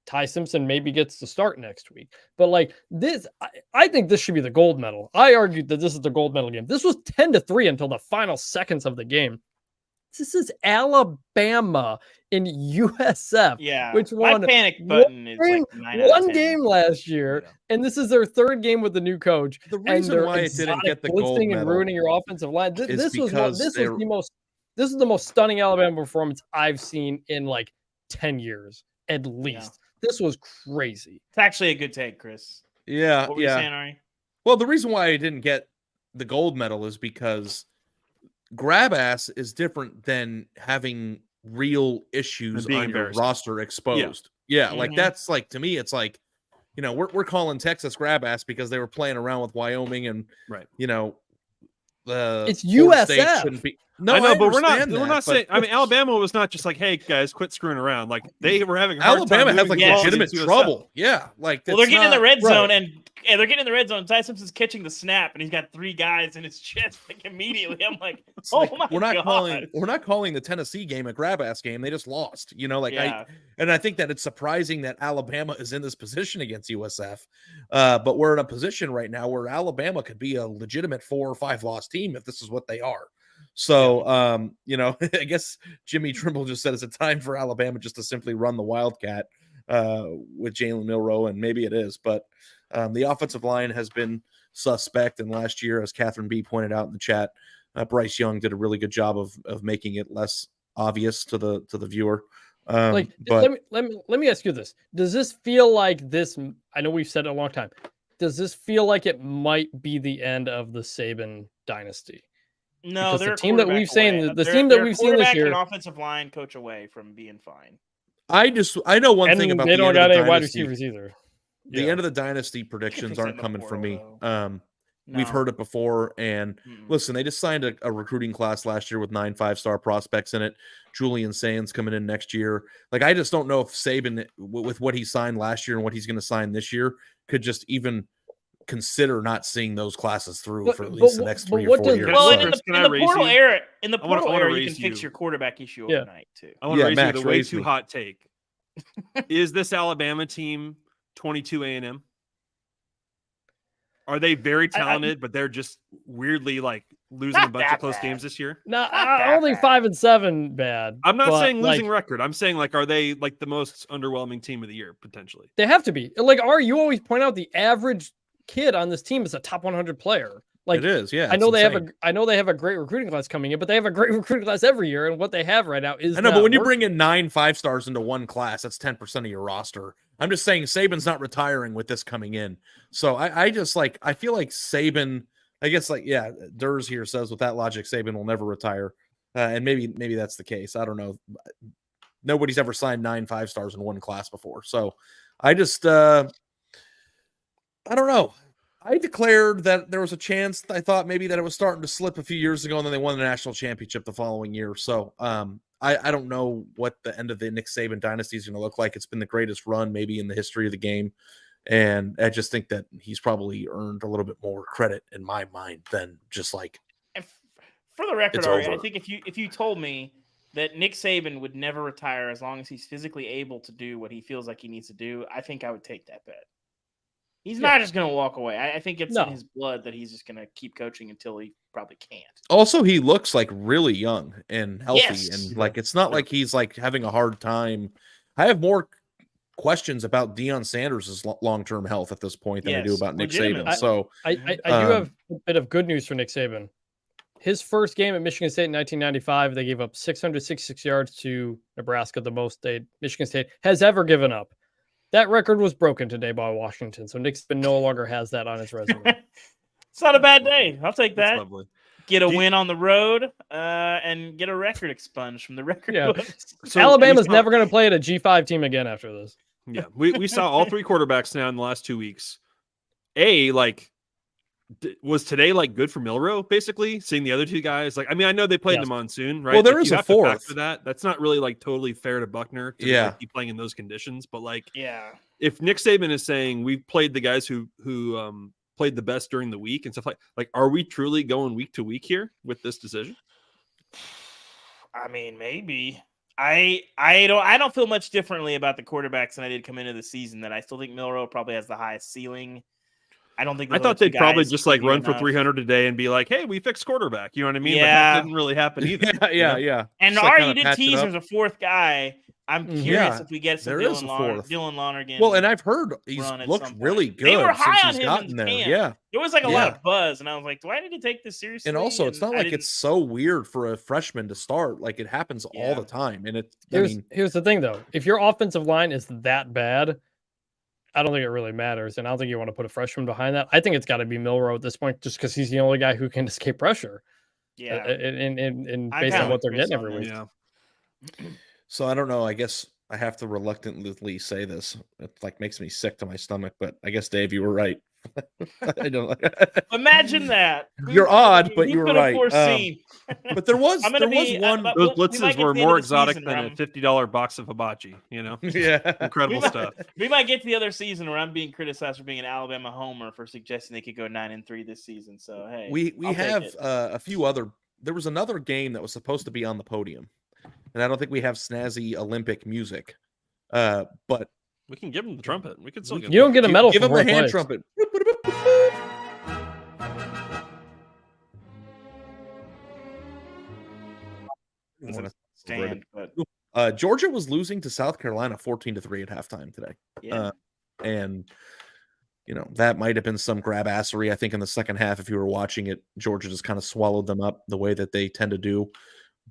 Ty Simpson maybe gets to start next week. But like this, I think this should be the gold medal. I argued that this is the gold medal game. This was 10-3 until the final seconds of the game. This is Alabama in USF, Yeah, which won my panic button is like 9 out of one 10. game last year, and this is their 3rd game with the new coach. The reason why it didn't get the gold blitzing and medal ruining your offensive line. This is the most stunning Alabama performance I've seen in like 10 years at least. This was crazy. It's actually a good take, Chris. Yeah, What were you saying, Ari? Well, the reason why I didn't get the gold medal is because grab ass is different than having real issues being on your embarrassing. roster exposed. Yeah, like Mhm. that's like, to me, it's like, we're calling Texas grab ass because they were playing around with Wyoming, and Right. the It's Florida State USF. shouldn't be. No, I know, but we're understand not that, saying. but I mean, Alabama was not just like, "Hey guys, quit screwing around." Like they were having a hard Alabama time has like moving the ball legitimate into USF. trouble. Yeah, like Well, they're it's getting in the not- red right. zone, and they're getting in the red zone. Ty Simpson's catching the snap, and he's got 3 guys in his chest like immediately. I'm like, It's oh like, my we're not god. calling the Tennessee game a grab ass game. They just lost. Yeah. I think that it's surprising that Alabama is in this position against USF. But we're in a position right now where Alabama could be a legitimate 4 or 5 loss team if this is what they are. So, I guess Jimmy Trimble just said it's a time for Alabama just to simply run the Wildcat with Jalen Milroe, and maybe it is. But the offensive line has been suspect, and last year, as Catherine B pointed out in the chat, Bryce Young did a really good job of making it less obvious to the viewer. Let me ask you this: does this feel like this? I know we've said it a long time. Does this feel like it might be the end of the Saban dynasty? No, Because they're the team that we've seen, away. the team that we've seen this year, an offensive line coach away from being fine. I know one and thing about they the don't end of got the any wide dynasty. receivers either. The end of the dynasty predictions aren't coming from me. We've heard it before, and listen, they just signed a recruiting class last year with 9 5-star prospects in it. Julian Sands coming in next year. Like, I just don't know if Saban, with what he signed last year and what he's going to sign this year, could just even consider not seeing those classes through for at least the next 3 or 4 years. Well, So- in Can I the raise portal you? era, you wanna can raise fix you. your quarterback issue Yeah. overnight too. I want to raise Max, you with a way raise too me. hot take. Is this Alabama team 22 A&M? Are they very talented, but they're just weirdly like losing Not a bunch that of close bad. games this year? No, Not that only bad. 5-7 bad. I'm not but, saying losing like, record. I'm saying like, are they like the most underwhelming team of the year potentially? they have to be. Like, Ari, you always point out the average kid on this team is a top 100 player. Like, it is, yeah. I know it's they insane. have a great recruiting class coming in, but they have a great recruiting class every year, and what they have right now is I know, but not when you working. bring in 9 5-stars into one class, that's 10% of your roster. I'm just saying Saban's not retiring with this coming in. So I just like, I feel like Saban, I guess like, yeah, Durs here says with that logic, Saban will never retire. And maybe that's the case. I don't know. Nobody's ever signed 9 5-stars in one class before. So I just, I don't know. I declared that there was a chance. I thought maybe that it was starting to slip a few years ago, and then they won the national championship the following year. So I don't know what the end of the Nick Saban dynasty is going to look like. It's been the greatest run maybe in the history of the game. And I just think that he's probably earned a little bit more credit in my mind than just like, For the record, It's Ari, I over. think if you told me that Nick Saban would never retire as long as he's physically able to do what he feels like he needs to do, I think I would take that bet. He's not just going to walk away. I think it's No. in his blood that he's just going to keep coaching until he probably can't. also he looks like really young and healthy. Yes. And like, it's not like he's like having a hard time. I have more questions about Deion Sanders' long-term health at this point than I do Yes, about Nick legitimately. Saban. So I do have a bit of good news for Nick Saban. His first game at Michigan State in 1995, they gave up 666 yards to Nebraska, the most Michigan State has ever given up. That record was broken today by Washington, so Nick Saban no longer has that on his resume. It's not a bad day. I'll take That's that. lovely. Get a win on the road and get a record expunged from the record Yeah. books. So Alabama's we saw- never going to play at a G5 team again after this. Yeah, we saw all 3 quarterbacks now in the last 2 weeks. Was today like good for Milrow? Basically, seeing the other 2 guys. Like, I mean, I know they played in Yes. the monsoon, right? Well, there Like, is you a have to factor fourth. that. That's not really like totally fair to Buckner to Yeah. like, keep playing in those conditions. But like, Yeah. if Nick Saban is saying we've played the guys who played the best during the week and stuff like, are we truly going week to week here with this decision? I mean, maybe. I don't feel much differently about the quarterbacks than I did come into the season. That I still think Milrow probably has the highest ceiling. I don't think I those thought other two they'd probably guys just give like you run for enough. 300 a day and be like, hey, we fixed quarterback. You know what I mean? But Yeah. that didn't really happen either. yeah, you know? yeah. And Just, like, Ari, kinda you did patch it tease up. there's a 4th guy. I'm Mhm. curious Yeah, if we get some there is a Dylan 4th. Lonergan. Well, and I've heard he's run at looked some really point. good They were since high on he's him gotten in there. camp. Yeah. There was like a lot Yeah. of buzz, and I was like, do I need to take this seriously? And also, it's not I like didn't- it's so weird for a freshman to start. Like, it happens all Yeah. the time. And Here's the thing, though. If your offensive line is that bad, I don't think it really matters. And I don't think you want to put a freshman behind that. I think it's got to be Milrow at this point, just because he's the only guy who can escape pressure. Yeah. And I based kinda on what like they're Chris getting on every this. week. Yeah. so I don't know. I guess I have to reluctantly say this. It like makes me sick to my stomach, but I guess Dave, you were right. I don't. Imagine that. You're odd, but who you were could have right. foreseen? But there was I'm gonna there was be one. but Those we might blitzes get to were the end more of the exotic season than where a I'm- $50 box of hibachi, you know? Yeah. Incredible we stuff. we might get to the other season where I'm being criticized for being an Alabama homer for suggesting they could go 9-3 this season. So hey, We I'll take have it. a few other. There was another game that was supposed to be on the podium, and I don't think we have snazzy Olympic music. But We can give him the trumpet. We can still We- give You don't get a medal give for him the fourth hand place. trumpet. It's a stand, but Georgia was losing to South Carolina 14-3 at halftime today. yeah. And that might have been some grabassery. I think in the second half, if you were watching it, Georgia just kind of swallowed them up the way that they tend to do.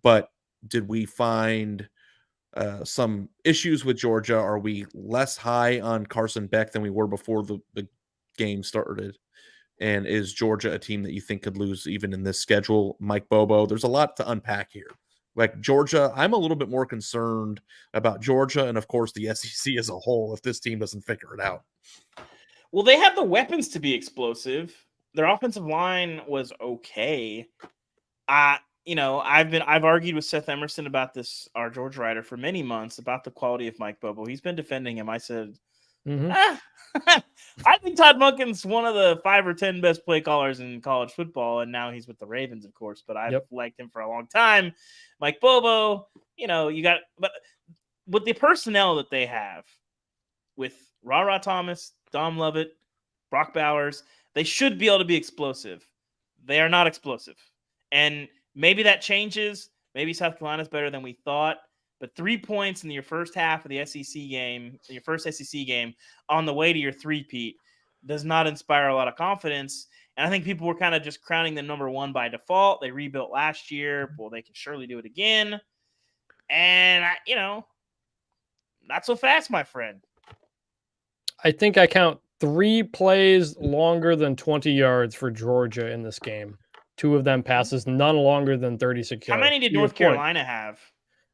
But did we find some issues with Georgia? Are we less high on Carson Beck than we were before the game started? And is Georgia a team that you think could lose even in this schedule? Mike Bobo, there's a lot to unpack here. Like Georgia, I'm a little bit more concerned about Georgia and, of course, the SEC as a whole if this team doesn't figure it out. Well, they have the weapons to be explosive. Their offensive line was okay. I've argued with Seth Emerson about this, our Georgia writer, for many months about the quality of Mike Bobo. He's been defending him. I said, I think Todd Monken's one of the 5 or 10 best play callers in college football, and now he's with the Ravens, of course. But I've liked him for a long time. Mike Bobo, but with the personnel that they have, with Ra Thomas, Dom Lovett, Brock Bowers, they should be able to be explosive. They are not explosive. And maybe that changes. Maybe South Carolina's better than we thought. But 3 points in your first half of the SEC game, your first SEC game, on the way to your three-peat does not inspire a lot of confidence. And I think people were kind of just crowning them number one by default. They rebuilt last year. Well, they can surely do it again. And, not so fast, my friend. I think I count 3 plays longer than 20 yards for Georgia in this game. 2 of them passes, none longer than 36 yards. How many did North Carolina have?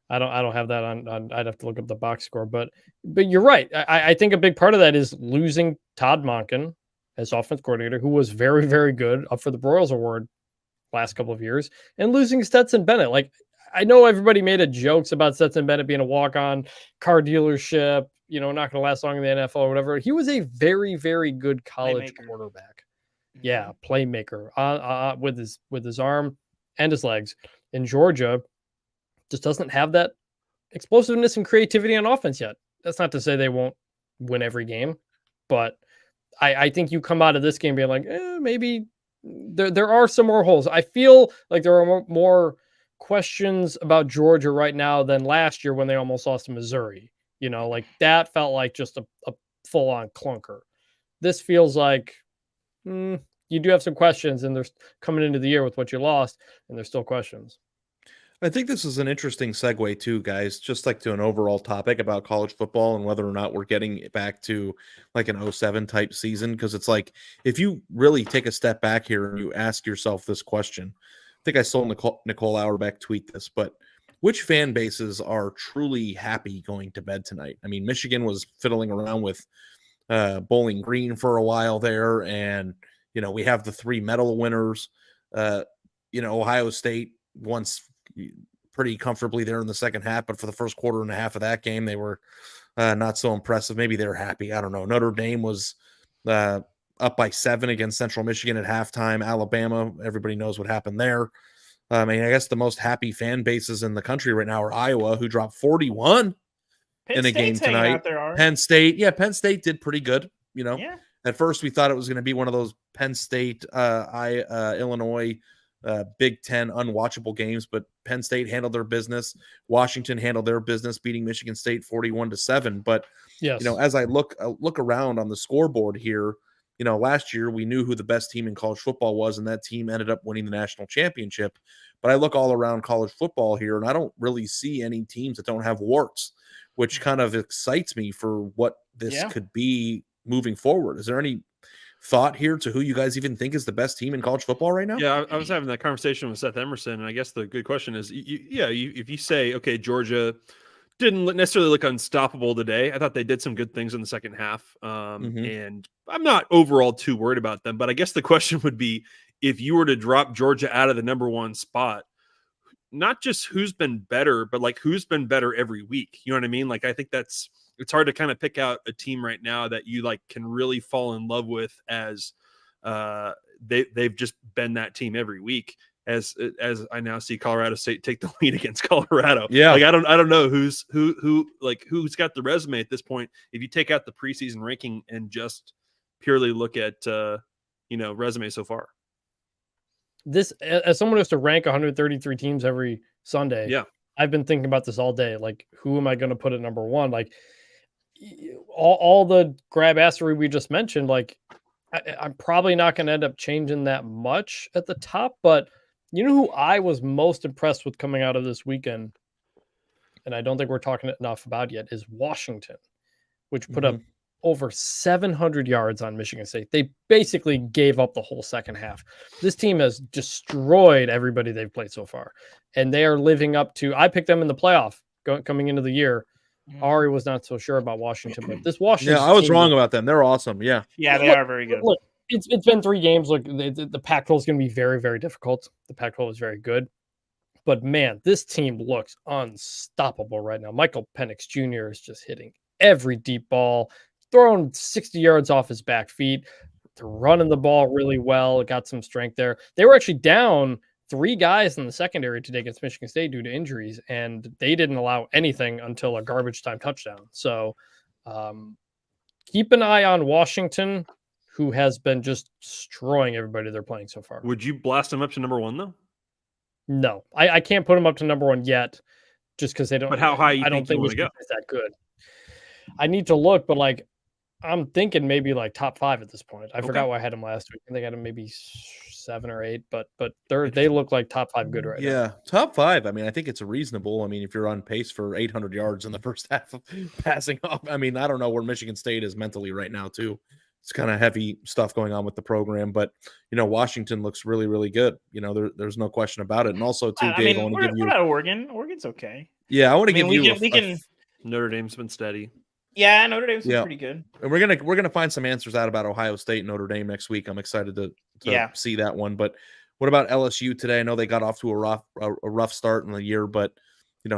I don't have that on. I'd have to look up the box score, but you're right. I think a big part of that is losing Todd Monken as offense coordinator, who was very, very good, up for the Broyles Award last couple of years, and losing Stetson Bennett. Like, I know everybody made jokes about Stetson Bennett being a walk-on car dealership, not going to last long in the NFL or whatever. He was a very, very good college quarterback. Yeah, playmaker with his arm and his legs. In Georgia, just doesn't have that explosiveness and creativity on offense yet. That's not to say they won't win every game, but I think you come out of this game being like, maybe there are some more holes. I feel like there are more questions about Georgia right now than last year when they almost lost to Missouri. Like that felt like just a full-on clunker. This feels like you do have some questions, and they're coming into the year with what you lost, and there's still questions. I think this is an interesting segue too, guys, just like to an overall topic about college football and whether or not we're getting back to like an 07 type season. Because it's like, if you really take a step back here and you ask yourself this question, I think I saw Nicole Auerbach tweet this, but which fan bases are truly happy going to bed tonight? I mean, Michigan was fiddling around with Bowling Green for a while there, and we have the 3 medal winners. Ohio State once pretty comfortably there in the second half, but for the first quarter and a half of that game, they were not so impressive. Maybe they're happy. I don't know. Notre Dame was up by 7 against Central Michigan at halftime. Alabama, everybody knows what happened there. I guess the most happy fan bases in the country right now are Iowa, who dropped 41 in a game tonight. Penn State did pretty good. At first we thought it was going to be one of those Penn State, Illinois, Big Ten unwatchable games, but Penn State handled their business. Washington handled their business, beating Michigan State 41-7. But yes, as I look around on the scoreboard here, last year we knew who the best team in college football was, and that team ended up winning the national championship. But I look all around college football here, and I don't really see any teams that don't have warts, which kind of excites me for what this could be moving forward. Is there any thought here to who you guys even think is the best team in college football right now? Yeah, I was having that conversation with Seth Emerson, and I guess the good question is, if you say, okay, Georgia didn't necessarily look unstoppable today. I thought they did some good things in the second half, and I'm not overall too worried about them. But I guess the question would be, if you were to drop Georgia out of the number 1 spot, not just who's been better, but like who's been better every week. You know what I mean? Like, I think it's hard to kind of pick out a team right now that you like can really fall in love with as they've just been that team every week. As I now see Colorado State take the lead against Colorado. Yeah. Like, I don't know who's got the resume at this point. If you take out the preseason ranking and just purely look at resume so far. This, as someone who has to rank 133 teams every Sunday, I've been thinking about this all day. Like, who am I going to put at number 1? Like, all the grab assery we just mentioned, like, I'm probably not going to end up changing that much at the top, but who I was most impressed with coming out of this weekend, and I don't think we're talking enough about yet, is Washington, which put up over 700 yards on Michigan State. They basically gave up the whole second half. This team has destroyed everybody they've played so far, and they are living up to. I picked them in the playoff coming into the year. Ari was not so sure about Washington, but this Washington. Yeah, I was wrong about them. They're awesome. Yeah, they are very good. Look, it's been 3 games. Look, the Pac-12 is going to be very, very difficult. The Pac-12 is very good, but man, this team looks unstoppable right now. Michael Penix Jr. is just hitting every deep ball, throwing 60 yards off his back feet. They're running the ball really well. Got some strength there. They were actually down 3 guys in the secondary today against Michigan State due to injuries, and they didn't allow anything until a garbage time touchdown. So keep an eye on Washington, who has been just destroying everybody they're playing so far. Would you blast them up to number 1 though? No, I can't put them up to number one yet, just because they don't. But how high you I don't think you think want to go? Michigan is that good. I need to look, but like I'm thinking maybe like top 5 at this point. I forgot where I had them last week. I think I had them maybe 7 or 8, but they look like top 5 good right now. Yeah, top 5. I mean, I think it's reasonable. I mean, if you're on pace for 800 yards in the first half of passing off, I mean, I don't know where Michigan State is mentally right now, too. It's kind of heavy stuff going on with the program, but Washington looks really, really good. There's no question about it. And also, too, Dave, I want to give you. What about Oregon? Oregon's okay. Yeah, I want to give you. We can. Notre Dame's been steady. Yeah, Notre Dame's been pretty good. And we're gonna find some answers out about Ohio State and Notre Dame next week. I'm excited to see that one. But what about LSU today? I know they got off to a rough start in the year, but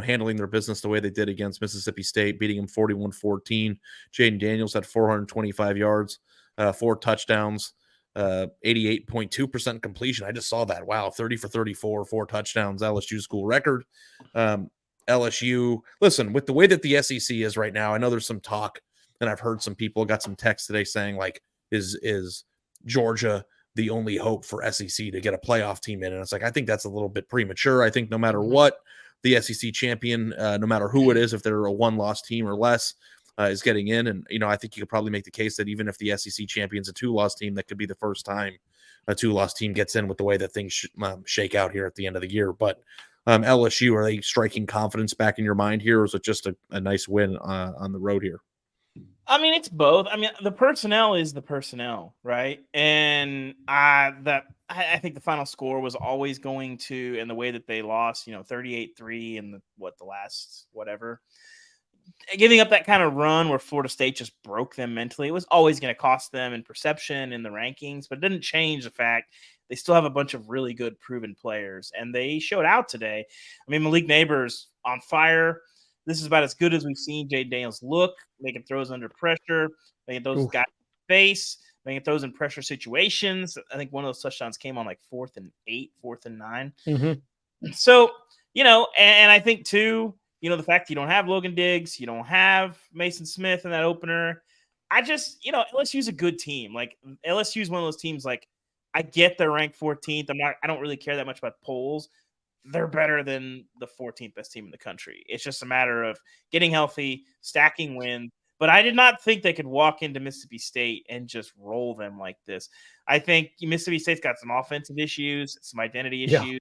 handling their business the way they did against Mississippi State, beating them 41-14. Jaden Daniels had 425 yards, 4 touchdowns, 88.2% completion. I just saw that. Wow, 30 for 34, 4 touchdowns, LSU school record. LSU, listen, with the way that the SEC is right now, I know there's some talk, and I've heard some people got some text today saying, like, is Georgia the only hope for SEC to get a playoff team in? And it's like, I think that's a little bit premature. I think no matter what, the SEC champion, no matter who it is, if they're a 1-loss team or less, is getting in. And, I think you could probably make the case that even if the SEC champion's a 2-loss team, that could be the first time a 2-loss team gets in with the way that things shake out here at the end of the year. But LSU, are they striking confidence back in your mind here, or is it just a nice win on the road here? I mean, it's both. I mean, the personnel is the personnel, right? And I think the final score was always going to, and the way that they lost, 38-3 in the last whatever, giving up that kind of run where Florida State just broke them mentally, it was always going to cost them in perception in the rankings, but it didn't change the fact they still have a bunch of really good proven players, and they showed out today. I mean, Malik Neighbors on fire. This is about as good as we've seen Jaden Daniels look, making throws under pressure, making those guys in the face, making throws in pressure situations. I think one of those touchdowns came on like 4th and 8, 4th and 9. Mm-hmm. So, and I think too, the fact that you don't have Logan Diggs, you don't have Mason Smith in that opener. I just, LSU's a good team. Like, LSU is one of those teams, like, I get they're ranked 14th. I don't really care that much about polls. They're better than the 14th best team in the country. It's just a matter of getting healthy, stacking wins. But I did not think they could walk into Mississippi State and just roll them like this. I think Mississippi State's got some offensive issues, some identity issues. Yeah.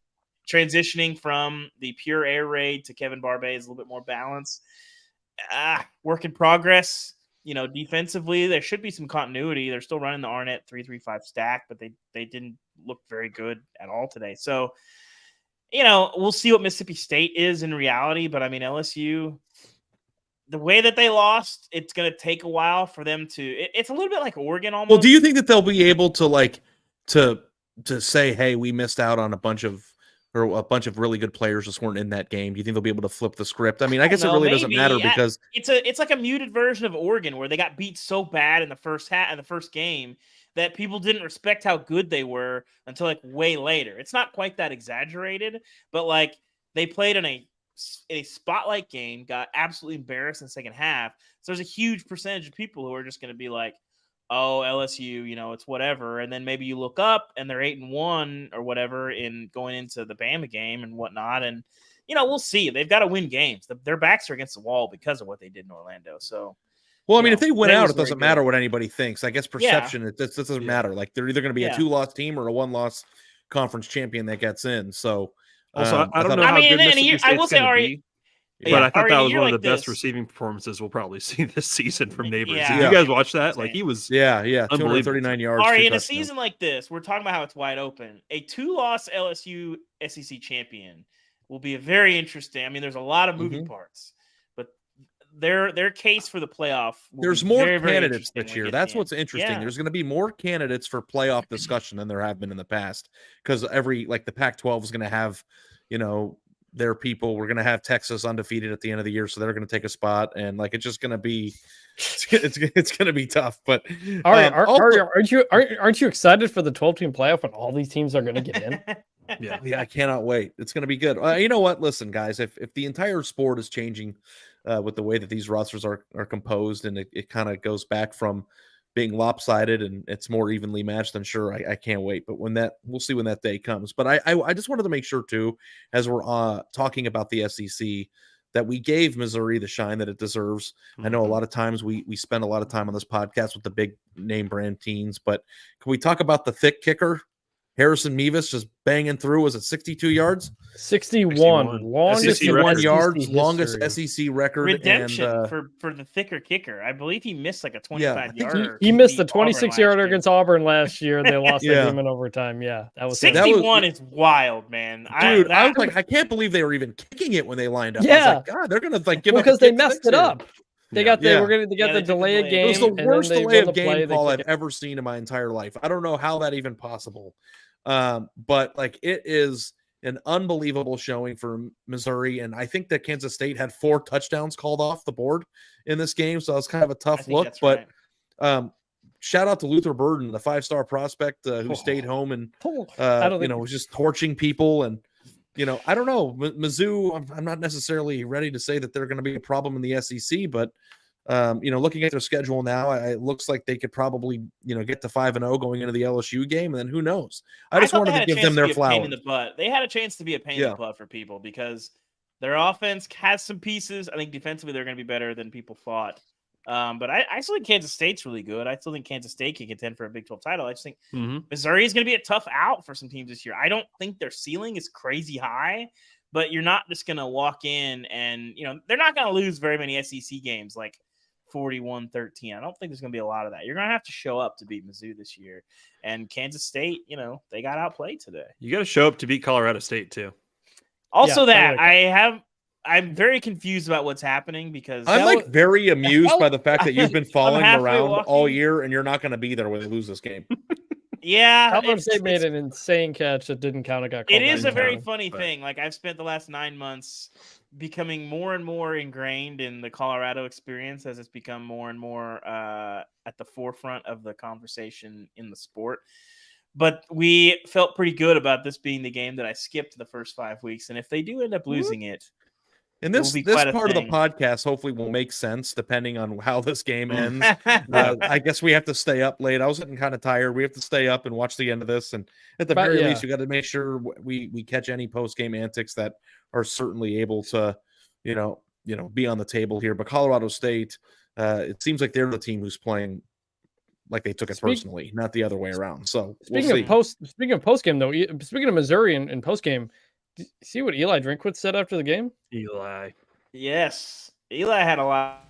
Transitioning from the pure air raid to Kevin Barbay is a little bit more balanced. Work in progress. Defensively, there should be some continuity. They're still running the Arnett 3-3-5 stack, but they didn't look very good at all today. So, we'll see what Mississippi State is in reality. But, I mean, LSU, the way that they lost, it's going to take a while for them to – it's a little bit like Oregon almost. Well, do you think that they'll be able to, to say, hey, we missed out on a bunch of really good players just weren't in that game? Do you think they'll be able to flip the script? I mean, I guess it really doesn't matter because it's like a muted version of Oregon where they got beat so bad in the first game that people didn't respect how good they were until like way later. It's not quite that exaggerated, but like they played in a spotlight game, got absolutely embarrassed in the second half. So there's a huge percentage of people who are just going to be like, oh, LSU, it's whatever. And then maybe you look up and they're 8-1 or whatever in going into the Bama game and whatnot. And, we'll see. They've got to win games. Their backs are against the wall because of what they did in Orlando. So, well, I mean, if they win out, it doesn't matter what anybody thinks. I guess perception, it doesn't matter. Like, they're either going to be a 2-loss team or a 1-loss conference champion that gets in. So, also, I don't know how good Mississippi State's going to be. But I thought that was one of the best receiving performances we'll probably see this season from Neighbors. Yeah. Did you guys watch that? Like, he was 239 yards. Ari, in a season like this, we're talking about how it's wide open. A 2-loss LSU SEC champion will be a very interesting. I mean, there's a lot of moving parts, but their case for the playoff. There's more candidates this year. That's what's interesting. Yeah. There's going to be more candidates for playoff discussion than there have been in the past because the Pac-12 is going to have, their people. We're going to have Texas undefeated at the end of the year, so they're going to take a spot, and like it's just going to be it's going to be tough. But aren't you excited for the 12-team playoff when all these teams are going to get in? Yeah, I cannot wait. It's going to be good. You know what? Listen, guys, if the entire sport is changing with the way that these rosters are composed, and it kind of goes back from being lopsided and it's more evenly matched, then sure, I can't wait. But we'll see when that day comes. But I just wanted to make sure too, as we're talking about the SEC, that we gave Missouri the shine that it deserves. I know a lot of times we spend a lot of time on this podcast with the big name brand teams, but can we talk about the thick kicker? Harrison Mevis just banging through. Was it 62 yards? 61. Longest 61 in yards, SEC longest history. SEC record. Redemption and, for the thicker kicker. I believe he missed like a 25-yarder. He missed the 26-yarder against Auburn last year. They lost that Yeah. game in overtime. Yeah, that was 61 is wild, man. Dude, I was like, I can't believe they were even kicking it when they lined up. Yeah. I was like, God, they're gonna give up because a they kick messed six it here. up. They got the they delay of game. It was the and then worst they delay run of the play, game they call kick I've it. ever seen in my entire life. I don't know how that even possible. But like it is an unbelievable showing for Missouri, and I think that Kansas State had 4 touchdowns called off the board in this game, so it was kind of a tough look. But shout out to Luther Burden, the 5-star prospect who stayed home and was just torching people. And I don't know, Mizzou. I'm not necessarily ready to say that they're going to be a problem in the SEC, but looking at their schedule now, it looks like they could probably, get to 5-0 going into the LSU game, and then who knows? I just wanted to give them their flowers. In the butt. They had a chance to be a pain in the butt for people because their offense has some pieces. I think defensively they're going to be better than people thought. But I still think Kansas State's really good. I still think Kansas State can contend for a Big 12 title. I just think Missouri is going to be a tough out for some teams this year. I don't think their ceiling is crazy high, but you're not just going to walk in and, they're not going to lose very many SEC games like 41-13. I don't think there's going to be a lot of that. You're going to have to show up to beat Mizzou this year. And Kansas State, they got outplayed today. You got to show up to beat Colorado State too. Also I'm very confused about what's happening because I'm very amused by the fact that you've been following around all year and you're not going to be there when they lose this game. Yeah. Colorado State made an insane catch that didn't count. It is a very funny thing. Like I've spent the last 9 months becoming more and more ingrained in the Colorado experience as it's become more and more at the forefront of the conversation in the sport. But we felt pretty good about this being the game that I skipped the first 5 weeks. And if they do end up losing it, and this part of the podcast hopefully will make sense depending on how this game ends. I guess we have to stay up late. I was getting kind of tired. We have to stay up and watch the end of this. And at the very least, you got to make sure we catch any post-game antics that are certainly able to, be on the table here. But Colorado State, it seems like they're the team who's playing like they took it personally, not the other way around. So speaking of post-game though, speaking of Missouri and post-game, see what Eli Drinkwitz said after the game? Eli. Yes. Eli had a lot.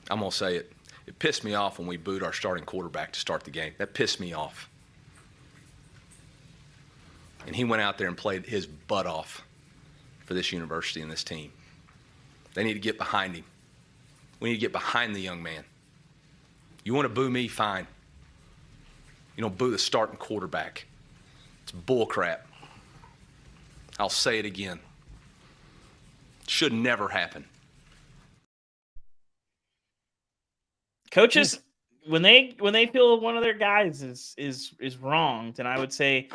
I'm going to say it. It pissed me off when we booed our starting quarterback to start the game. That pissed me off. And he went out there and played his butt off for this university and this team. They need to get behind him. We need to get behind the young man. You want to boo me, fine. You don't boo the starting quarterback. It's bull crap. I'll say it again. Should never happen. Coaches, when they feel one of their guys is wronged, and I would say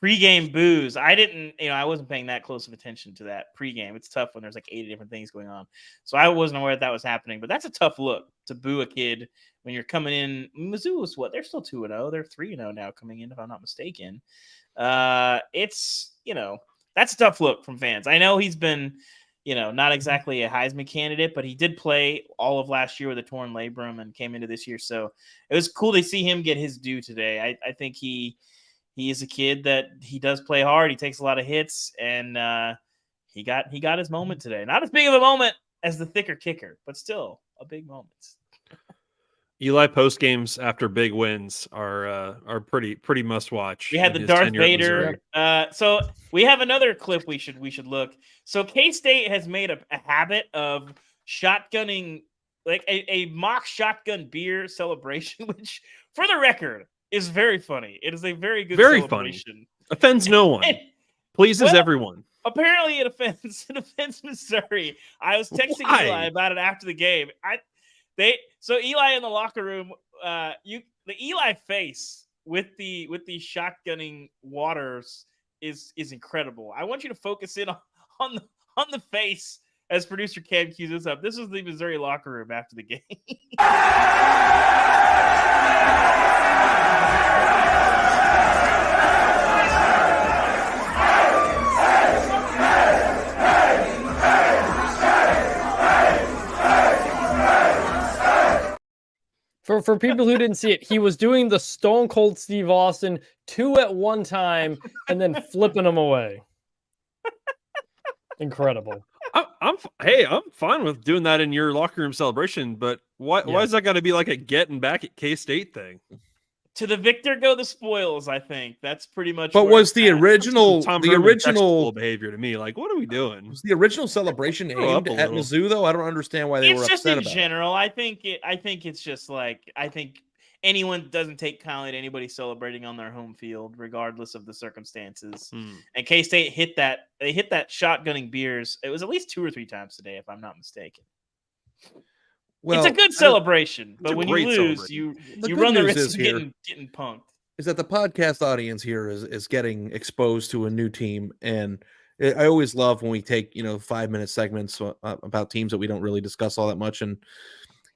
pregame boos. I wasn't paying that close of attention to that pregame. It's tough when there's like 80 different things going on. So I wasn't aware that was happening, but that's a tough look to boo a kid when you're coming in. Mizzou was what? They're still 2-0. They're 3-0 now coming in, if I'm not mistaken. It's, that's a tough look from fans. I know he's been, not exactly a Heisman candidate, but he did play all of last year with a torn labrum and came into this year. So it was cool to see him get his due today. I think he is a kid that he does play hard. He takes a lot of hits, and he got his moment today. Not as big of a moment as the thicker kicker, but still a big moment. Eli post games after big wins are pretty must watch. We had the Darth Vader. So we have another clip we should look. So K-State has made a habit of shotgunning, like a mock shotgun beer celebration, which for the record is very funny. It is a very good celebration. Funny. Offends no one. Pleases everyone. Apparently it offends Missouri. I was texting Eli about it after the game. So Eli in the locker room, the Eli face with the shotgunning waters is incredible. I want you to focus in on the face as producer Cam cues us up. This was the Missouri locker room after the game. For people who didn't see it, he was doing the Stone Cold Steve Austin 2 at one time and then flipping them away. Incredible. I'm fine with doing that in your locker room celebration, but why is that got to be like a getting back at K-State thing? To the victor go the spoils, I think. That's pretty much. But where was it's the at. original Tom the Herman original textful behavior to me? Like, what are we doing? was the original celebration Grow up aimed a at little. Mizzou though? I don't understand why they were It's just upset in about it. general. I think it's just like I think anyone doesn't take kindly to anybody celebrating on their home field, regardless of the circumstances. And K-State hit that. They hit that shotgunning beers. It was at least 2 or 3 times today, if I'm not mistaken. Well, it's a good celebration, but a when you great lose, celebration. The you good run the news risk is of here getting punked. is that the podcast audience here is getting exposed to a new team, and I always love when we take 5-minute segments about teams that we don't really discuss all that much, and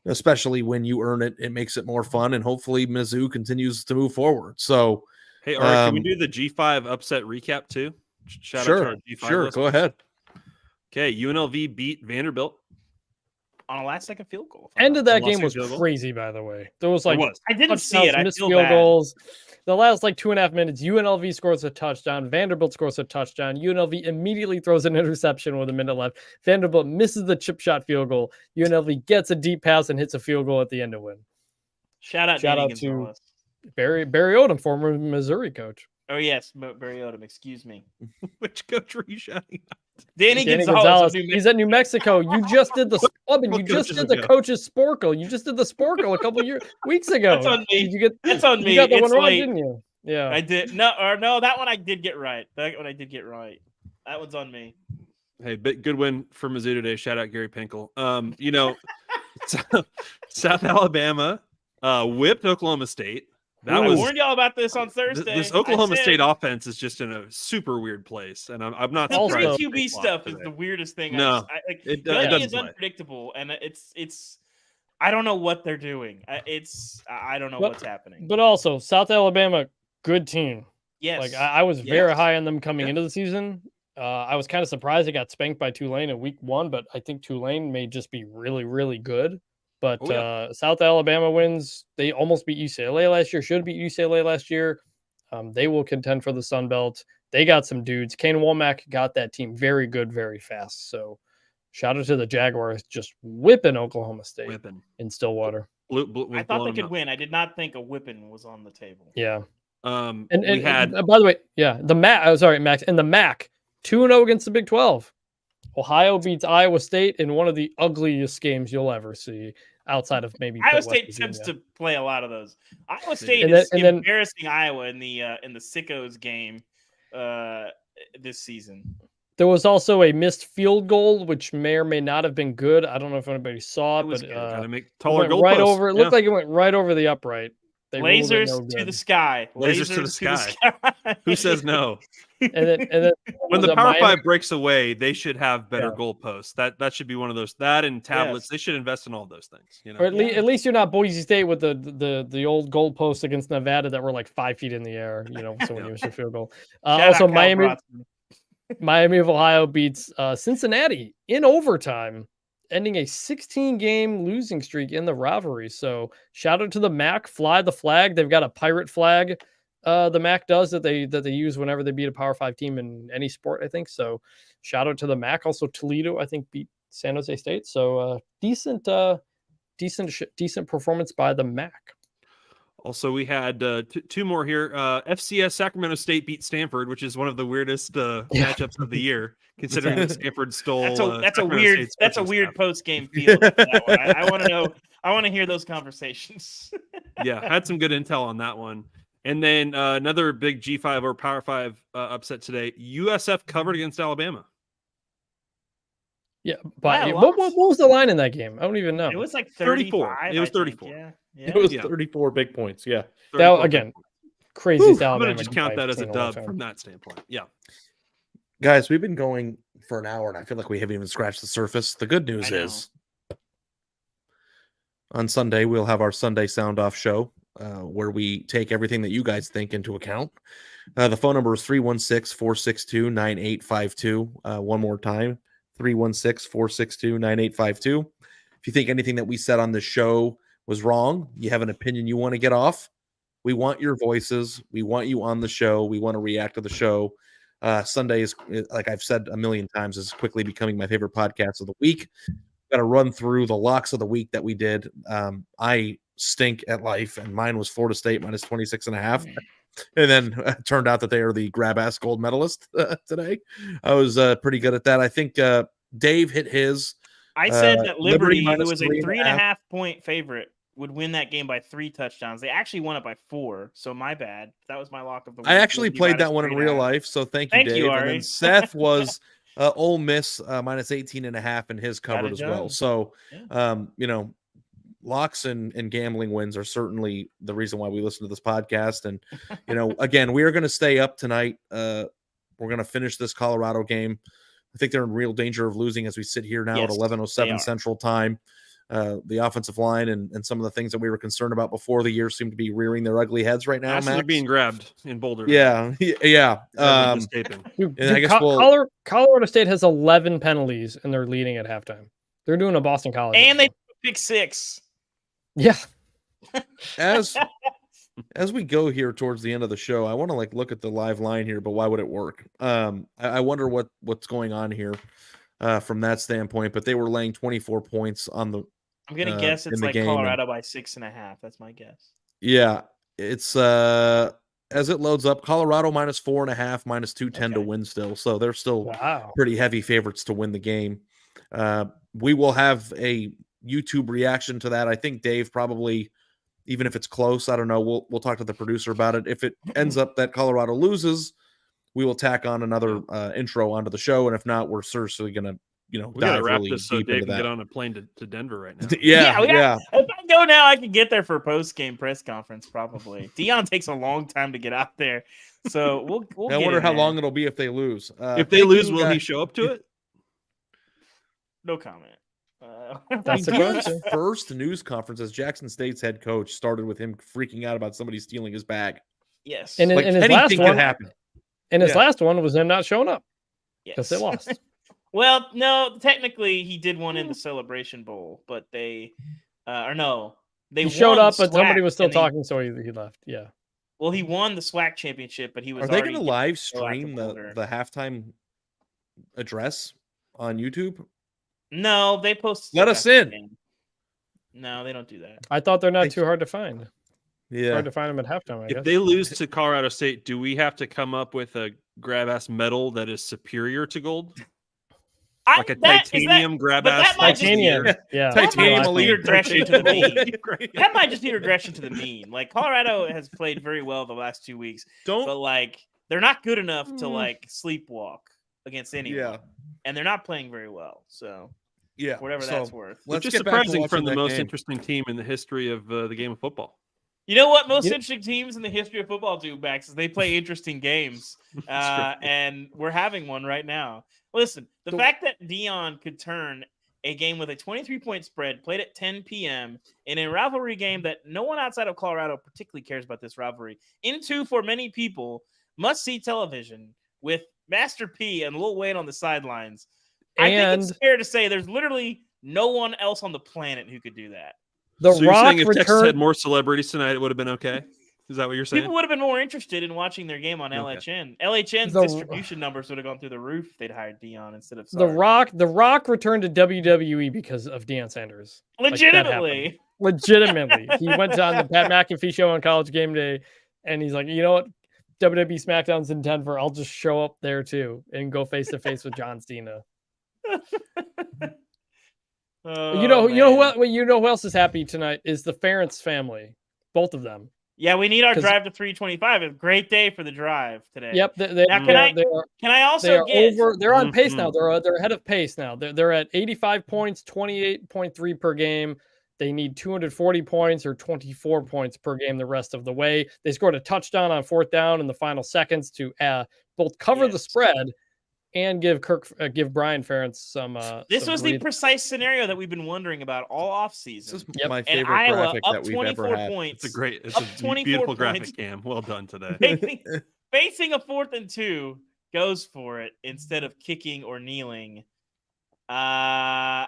especially when you earn it, it makes it more fun, and hopefully Mizzou continues to move forward. So, Hey, all right, can we do the G5 upset recap too? Shout out to our G5 sure, listeners. go ahead. Okay, UNLV beat Vanderbilt. On a last-second field goal. End of that Last game was field goal? crazy, by the way. There was like I didn't see it. I missed feel field bad. goals. The last 2.5 minutes, UNLV scores a touchdown. Vanderbilt scores a touchdown. UNLV immediately throws an interception with a minute left. Vanderbilt misses the chip shot field goal. UNLV gets a deep pass and hits a field goal at the end to win. Shout out to Gonzalez. Barry Odom, former Missouri coach. Oh yes, Barry Odom. Excuse me. Which coach were you shouting out? Danny Gonzalez. Gonzalez. He's at New Mexico. You just did the scrub and you just did the ago? coach's sporkle. You just did the sporkle a couple weeks ago. That's on me. Did you get, That's on me. You got that It's one right, late. didn't you? Yeah. I did. No, that one I did get right. That one I did get right. That one's on me. Hey, good win for Mizzou today. Shout out Gary Pinkel. South Alabama whipped Oklahoma State. I warned y'all about this on Thursday. This Oklahoma State offense is just in a super weird place, and I'm not The surprised. QB stuff is the weirdest thing. No, it doesn't is play. unpredictable, and it's. I don't know what they're doing. I don't know what's happening. But also, South Alabama, good team. Yes, I was very high on them coming into the season. I was kind of surprised they got spanked by Tulane in week 1, but I think Tulane may just be really, really good. But South Alabama wins. They almost beat UCLA last year. Should have beat UCLA last year. They will contend for the Sun Belt. They got some dudes. Kane Womack got that team very good, very fast. So shout out to the Jaguars just whipping Oklahoma State in Stillwater. I thought they could win. I did not think a whipping was on the table. Yeah. And we had, by the way, the Max. And the MAC 2-0 against the Big 12. Ohio beats Iowa State in one of the ugliest games you'll ever see, outside of maybe Iowa State tends to play a lot of those. Iowa State is embarrassing Iowa in the Sickos game this season. There was also a missed field goal, which may or may not have been good. I don't know if anybody saw it, but gotta make taller goal right posts. over. It looked like it went right over the upright. Lasers to the sky. Lasers to the sky. Who says no? And then when the Power 5 breaks away, they should have better goalposts. That should be one of those. That and tablets. Yes. They should invest in all those things. Or at least you're not Boise State with the old goalposts against Nevada that were like 5 feet in the air. So when you miss your field goal. Also, Miami of Ohio beats Cincinnati in overtime, ending a 16-game losing streak in the rivalry. So shout out to the MAC. Fly the flag. They've got a pirate flag. The MAC does that they use whenever they beat a Power 5 team in any sport, I think. So shout out to the MAC. Also Toledo, I think, beat San Jose State. So decent performance by the MAC. Also, we had 2 more here. FCS Sacramento State beat Stanford, which is one of the weirdest matchups of the year, considering that Stanford stole. That's a weird post game feel. That one. I want to know. I want to hear those conversations. Yeah, had some good intel on that one. And then another big G5 or Power 5 upset today. USF covered against Alabama. Yeah, but what was the line in that game? I don't even know. It was like 34. It was 34. Yeah. It was 34 big points. Yeah. That, again, crazy. I'm going to just count that as a dub from that standpoint. Yeah. Guys, we've been going for an hour, and I feel like we haven't even scratched the surface. The good news I know. is on Sunday, we'll have our Sunday Sound Off show where we take everything that you guys think into account. The phone number is 316-462-9852. One more time, 316-462-9852. If you think anything that we said on the show was wrong, you have an opinion you want to get off, we want your voices. We want you on the show. We want to react to the show. Sunday is, like I've said a million times, is quickly becoming my favorite podcast of the week. Got to run through the locks of the week that we did. I stink at life, and mine was Florida State minus 26.5. And then it turned out that they are the grab ass gold medalist today. I was pretty good at that. I think Dave hit his. I said that Liberty, who minus was a 3.5. 3.5 point favorite, would win that game by 3 touchdowns. They actually won it by 4, so my bad. That was my lock of the week. I actually Liberty played minus that one in 3.5. real life, so thank you, Thank Dave. you, And Ari. then Seth was Ole Miss minus 18.5 in his covered as well. done. So, Yeah. locks and gambling wins are certainly the reason why we listen to this podcast. And, again, we are going to stay up tonight. We're going to finish this Colorado game. I think they're in real danger of losing as we sit here now at Yes, 11:07 they are. Central Time. The offensive line and some of the things that we were concerned about before the year seem to be rearing their ugly heads right now. Asses are Max. being grabbed in Boulder. Yeah. Taping. Dude, And I guess we'll- Colorado State has 11 penalties, and they're leading at halftime. They're doing a Boston College. And they pick 6. yeah. As we go here towards the end of the show, I want to look at the live line here, but why would it work? I wonder what's going on here from that standpoint. But they were laying 24 points on the. I'm gonna guess in it's the like game, Colorado by 6.5. That's my guess. Yeah, it's as it loads up, Colorado minus 4.5, minus 210 to Okay. win still. So they're still Wow. pretty heavy favorites to win the game. We will have a YouTube reaction to that. I think Dave probably, even if it's close, I don't know. We'll talk to the producer about it. If it ends up that Colorado loses, we will tack on another intro onto the show. And if not, we're seriously gonna, We gotta dive wrap really this so deep Dave into can that. get on a plane to Denver right now. Yeah. If I go now, I can get there for post-game press conference probably. Dion takes a long time to get out there, so we'll I get wonder him how there. long it'll be if they lose. If they lose, will he show up to it? No comment. That's the Dion's question. first news conference as Jackson State's head coach started with him freaking out about somebody stealing his bag. Yes. And Like in his anything last could one, happen. and his Yeah. last one was him not showing up because yes. they lost. Well, no, technically he did one in the Celebration Bowl, but they or no, they He showed won up, the but somebody SWAC, was still and they- talking, so he left. Yeah. Well, he won the SWAC championship, but he was. Are they already going to live go out to stream Boulder. the halftime address on YouTube? No, they post. Let us in. No, they don't do that. I thought they're not Thank too hard to find. Yeah. Hard to find them at halftime, I If guess. they lose to Colorado State, do we have to come up with a grab ass medal that is superior to gold? Like a titanium grab but ass. that might just be- Titanium. Yeah. Titanium That might just be elite. regression to the mean. Great. That might just be regression to the mean. Like Colorado has played very well the last 2 weeks, but Don't. like they're not good enough to like sleepwalk against anyone, Yeah. and they're not playing very well. So Yeah. whatever So, that's worth. let's Which is get back to surprising watching from the that most game. interesting team in the history of the game of football. You know what most You- interesting teams in the history of football do, Max, is they play interesting games. That's right. And we're having one right now. Listen, the fact that Dion could turn a game with a 23-point spread, played at 10 p.m. in a rivalry game that no one outside of Colorado particularly cares about this rivalry, into, for many people, must-see television with Master P and Lil Wayne on the sidelines. I think it's And- fair to say there's literally no one else on the planet who could do that. The So you're Rock saying if Texas had returned. more celebrities tonight, it would have been okay? Is that what you're saying? People would have been more interested in watching their game on Okay. LHN. LHN's The- distribution numbers would have gone through the roof. If they'd hired Dion instead of The Sarge. Rock returned to WWE because of Deion Sanders. Like, that Legitimately. Legitimately, he went on the Pat McAfee show on College Game Day, and he's like, you know what? WWE SmackDown's in Denver. I'll just show up there too and go face to face with John Cena. Oh, you know man. who else is happy tonight is the Ferentz family, both of them. Yeah, we need our 'Cause- drive to 325. A great day for the drive today. Yep, Now, can I they are Can I also they are get over. They're on pace now. Mhm. They're ahead of pace now. They're at 85 points, 28.3 per game. They need 240 points or 24 points per game the rest of the way. They scored a touchdown on fourth down in the final seconds to both cover the Yes. spread and give Brian Ferentz some. This some was the breathing- precise scenario that we've been wondering about all This offseason. is Yep. my And favorite Iowa graphic up that we've ever 24 had. points. It's Up a 24 beautiful points. graphic, Cam. Well done today. facing a 4th and 2, goes for it instead of kicking or kneeling. If I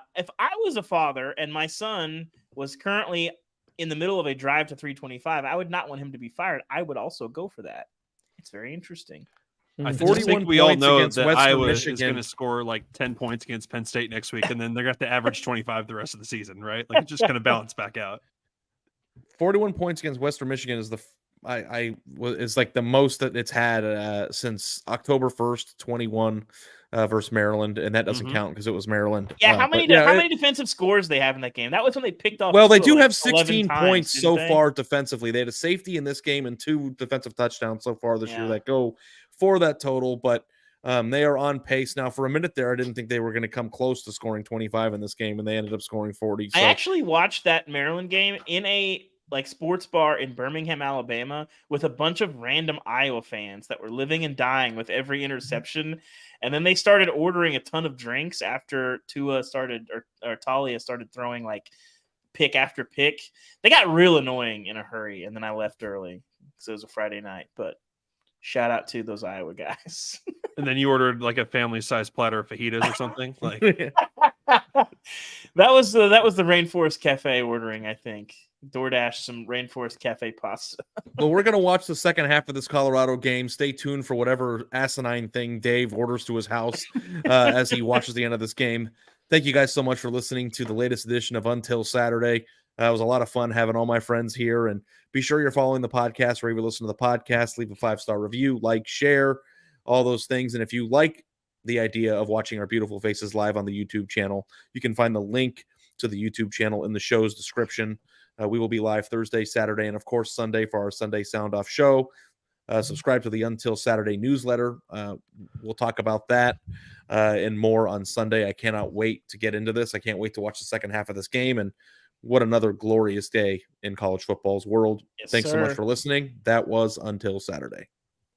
was a father and my son was currently in the middle of a drive to 325, I would not want him to be fired. I would also go for that. It's very interesting. I Mhm. just 41 think we all points know against that Western Iowa is Michigan. going to score like 10 points against Penn State next week, and then they're going to have to average 25 the rest of the season, right? Like it's just going to balance back out. 41 points against Western Michigan is is like the most that it's had since October 1st, 21 versus Maryland, and that doesn't Mhm. count because it was Maryland. Yeah, how but many defensive scores they have in that game? That was when they picked off. Well, they Tua, do like, have 11 16 times, points didn't so they? far defensively. They had a safety in this game and 2 defensive touchdowns so far this year Yeah. that go for that total, but they are on pace. Now, for a minute there, I didn't think they were going to come close to scoring 25 in this game, and they ended up scoring 40. So I actually watched that Maryland game in a sports bar in Birmingham, Alabama, with a bunch of random Iowa fans that were living and dying with every interception. And then they started ordering a ton of drinks after Tua started or Talia started throwing like pick after pick. They got real annoying in a hurry, and then I left early because it was a Friday night. But shout out to those Iowa guys. And then you ordered like a family-sized platter of fajitas or something. Like that was the Rainforest Cafe ordering, I think. DoorDash some Rainforest Cafe pasta. Well, we're going to watch the second half of this Colorado game. Stay tuned for whatever asinine thing Dave orders to his house as he watches the end of this game. Thank you guys so much for listening to the latest edition of Until Saturday. It was a lot of fun having all my friends here. And be sure you're following the podcast wherever you listen to the podcast. Leave a 5-star review, like, share, all those things. And if you like the idea of watching our beautiful faces live on the YouTube channel, you can find the link to the YouTube channel in the show's description. We will be live Thursday, Saturday, and of course Sunday for our Sunday Sound Off show. Subscribe to the Until Saturday newsletter. We'll talk about that and more on Sunday. I cannot wait to get into this. I can't wait to watch the second half of this game. And what another glorious day in college football's world. Yes, Thanks so much sir. for listening. That was Until Saturday.